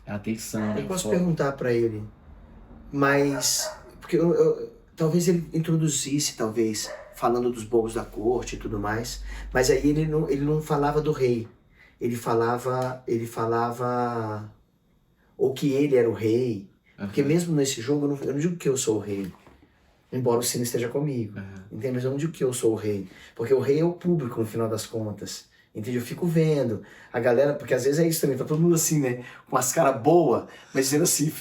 A atenção. Eu posso perguntar pra ele. Mas... Porque talvez ele introduzisse, falando dos bobos da corte e tudo mais. Mas aí ele não falava do rei. Ele falava ou que ele era o rei. Porque mesmo nesse jogo, eu não digo que eu sou o rei. Embora o sino esteja comigo. Entende? Mas eu não digo que eu sou o rei. Porque o rei é o público, no final das contas. Entende? Eu fico vendo a galera, porque às vezes é isso também, tá todo mundo assim, né? Com as caras boas, mas dizendo assim,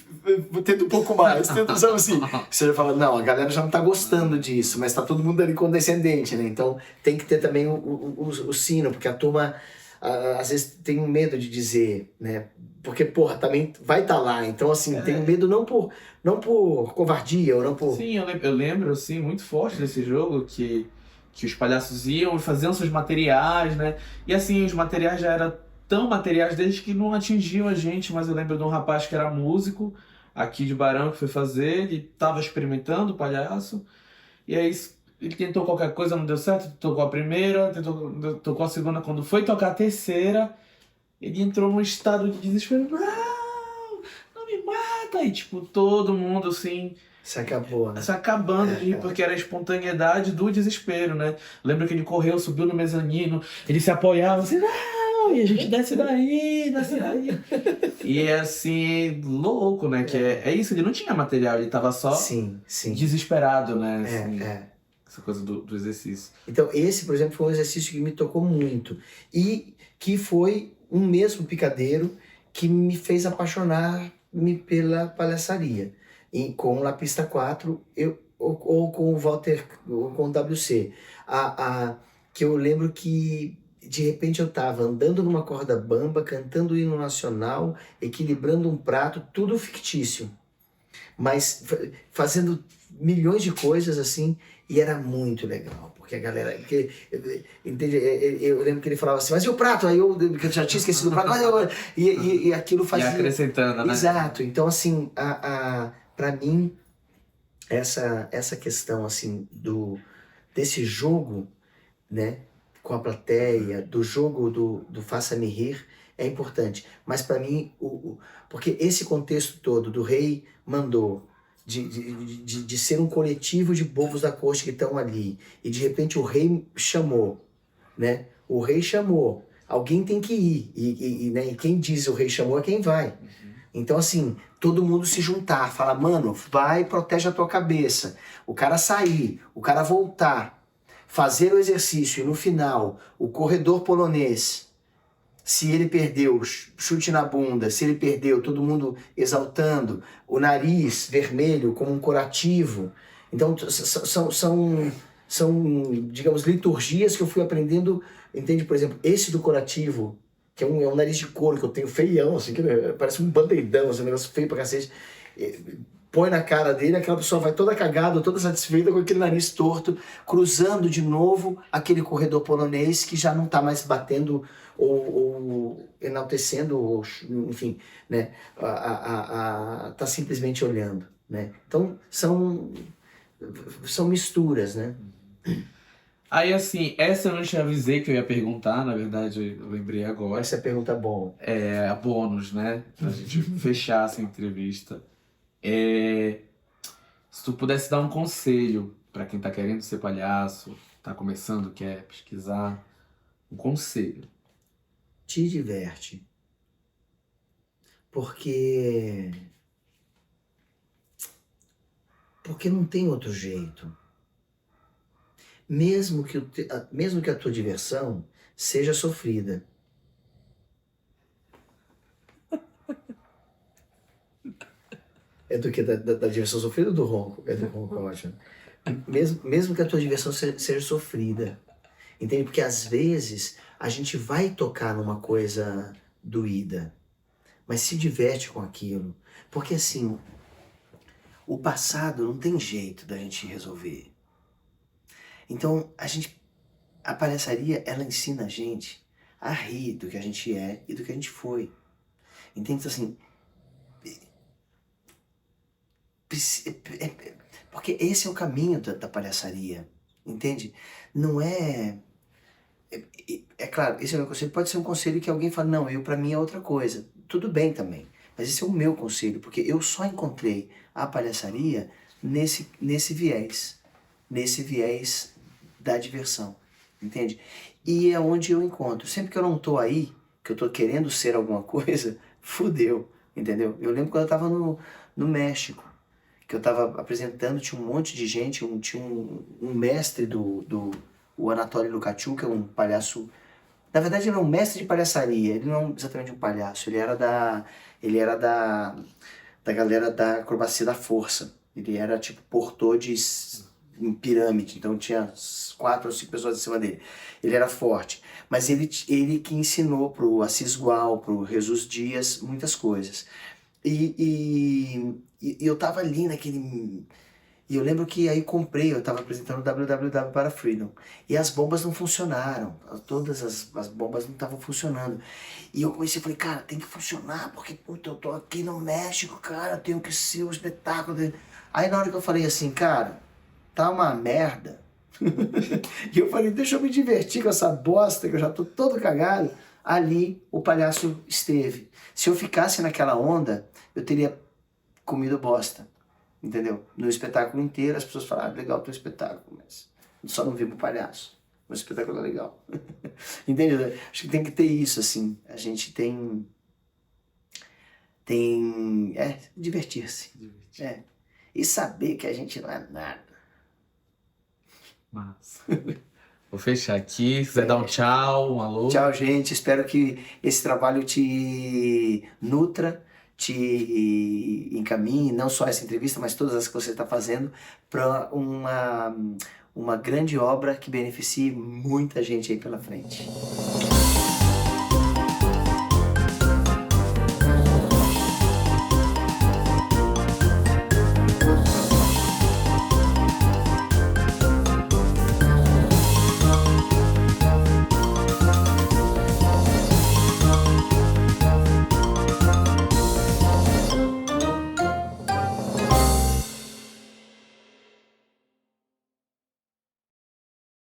tenta um pouco mais, sabe assim? Você já fala, não, a galera já não tá gostando disso, mas tá todo mundo ali condescendente, né? Então tem que ter também o sino, porque a turma às vezes tem um medo de dizer, né? Porque, porra, também vai estar lá. Então, assim, tem um medo não por covardia ou não por... Sim, eu lembro, assim, muito forte desse jogo que os palhaços iam e faziam seus materiais, né? E, assim, os materiais já eram tão materiais desde que não atingiam a gente, mas eu lembro de um rapaz que era músico aqui de Barão que foi fazer, ele estava experimentando o palhaço, e aí ele tentou qualquer coisa, não deu certo, tocou a primeira, tocou a segunda, quando foi tocar a terceira, ele entrou num estado de desespero. Não me mata! E tipo, todo mundo assim... Se acabou, né? Se acabando de rir, porque era a espontaneidade do desespero, né? Lembra que ele correu, subiu no mezanino, ele se apoiava assim, não! E a gente desce daí. E é assim, louco, né? Que é isso, ele não tinha material, ele tava só sim. desesperado, né? Assim, É. Essa coisa do exercício. Então, esse, por exemplo, foi um exercício que me tocou muito. E que foi um mesmo picadeiro que me fez apaixonar-me pela palhaçaria. Com o Lapista 4, ou com o Walter, ou com o WC. Que eu lembro que, de repente, eu estava andando numa corda bamba, cantando o hino nacional, equilibrando um prato, tudo fictício. Mas fazendo milhões de coisas assim, e era muito legal. Porque a galera... entende? Eu lembro que ele falava assim, mas e o prato? Aí eu já tinha esquecido o prato. E aquilo fazia... E acrescentando, né? Exato. Então, assim, para mim, essa questão assim, desse jogo, né, com a plateia, do jogo do Faça-me Rir, é importante. Mas para mim, porque esse contexto todo do Rei Mandou, de ser um coletivo de bobos da corte que estão ali, e de repente o rei chamou, né? O rei chamou, alguém tem que ir, né? E quem diz o rei chamou é quem vai. Então, assim, todo mundo se juntar, fala, mano, vai e protege a tua cabeça. O cara sair, o cara voltar, fazer o exercício e no final, o corredor polonês, se ele perdeu, chute na bunda, se ele perdeu, todo mundo exaltando, o nariz vermelho como um curativo. Então, são, digamos, liturgias que eu fui aprendendo, entende? Por exemplo, esse do curativo, que é um nariz de couro que eu tenho feião, assim, que parece um bandeidão, assim, um negócio feio pra cacete. Põe na cara dele, aquela pessoa vai toda cagada, toda satisfeita com aquele nariz torto, cruzando de novo aquele corredor polonês que já não tá mais batendo ou enaltecendo, ou, enfim, né? Tá simplesmente olhando, né? Então, são misturas, né? Aí, assim, essa eu não te avisei que eu ia perguntar, na verdade, eu lembrei agora. Essa é a pergunta boa. É a bônus, né? Pra gente fechar essa entrevista. É, se tu pudesse dar um conselho pra quem tá querendo ser palhaço, tá começando, quer pesquisar, um conselho. Te diverte. Porque... Porque não tem outro jeito. Mesmo que a tua diversão seja sofrida. É do que? Da diversão sofrida ou do ronco? É do ronco, ótimo. Mesmo que a tua diversão seja sofrida. Entende? Porque às vezes a gente vai tocar numa coisa doída, mas se diverte com aquilo. Porque assim, o passado não tem jeito da gente resolver. Então a palhaçaria, ela ensina a gente a rir do que a gente é e do que a gente foi. Entende? Então, assim, porque esse é o caminho da palhaçaria, entende? Não é... É claro, esse é o meu conselho. Pode ser um conselho que alguém fala, não, pra mim é outra coisa. Tudo bem também. Mas esse é o meu conselho, porque eu só encontrei a palhaçaria nesse viés. Nesse viés da diversão, entende? E é onde eu encontro. Sempre que eu não tô aí, que eu tô querendo ser alguma coisa, fudeu, entendeu? Eu lembro quando eu tava no México, que eu tava apresentando, tinha um monte de gente, tinha um mestre o Anatoly Lukachu, que é um palhaço. Na verdade, ele é um mestre de palhaçaria. Ele não é exatamente um palhaço. Ele era da galera da acrobacia da força. Ele era tipo portor em pirâmide. Então tinha 4 ou 5 pessoas em cima dele. Ele era forte. Mas ele que ensinou pro Assis Gual, pro Jesus Dias, muitas coisas. E eu tava ali naquele... E eu lembro que aí eu tava apresentando o WWW para Freedom. E as bombas não funcionaram. Todas as bombas não estavam funcionando. E eu comecei a falar, cara, tem que funcionar, porque puta, eu tô aqui no México, cara, eu tenho que ser o espetáculo dele. Aí na hora que eu falei assim, cara, tá uma merda. E eu falei, deixa eu me divertir com essa bosta, que eu já tô todo cagado. Ali o palhaço esteve. Se eu ficasse naquela onda, eu teria comido bosta. Entendeu? No espetáculo inteiro as pessoas falaram, legal o teu espetáculo, mas só não vi pro palhaço. O espetáculo é legal. Entende? Acho que tem que ter isso, assim. A gente divertir-se. É. E saber que a gente não é nada. Massa. Vou fechar aqui. Se quiser dar um tchau, um alô. Tchau, gente. Espero que esse trabalho te nutra, te encaminhe, não só essa entrevista, mas todas as que você está fazendo, para uma grande obra que beneficie muita gente aí pela frente.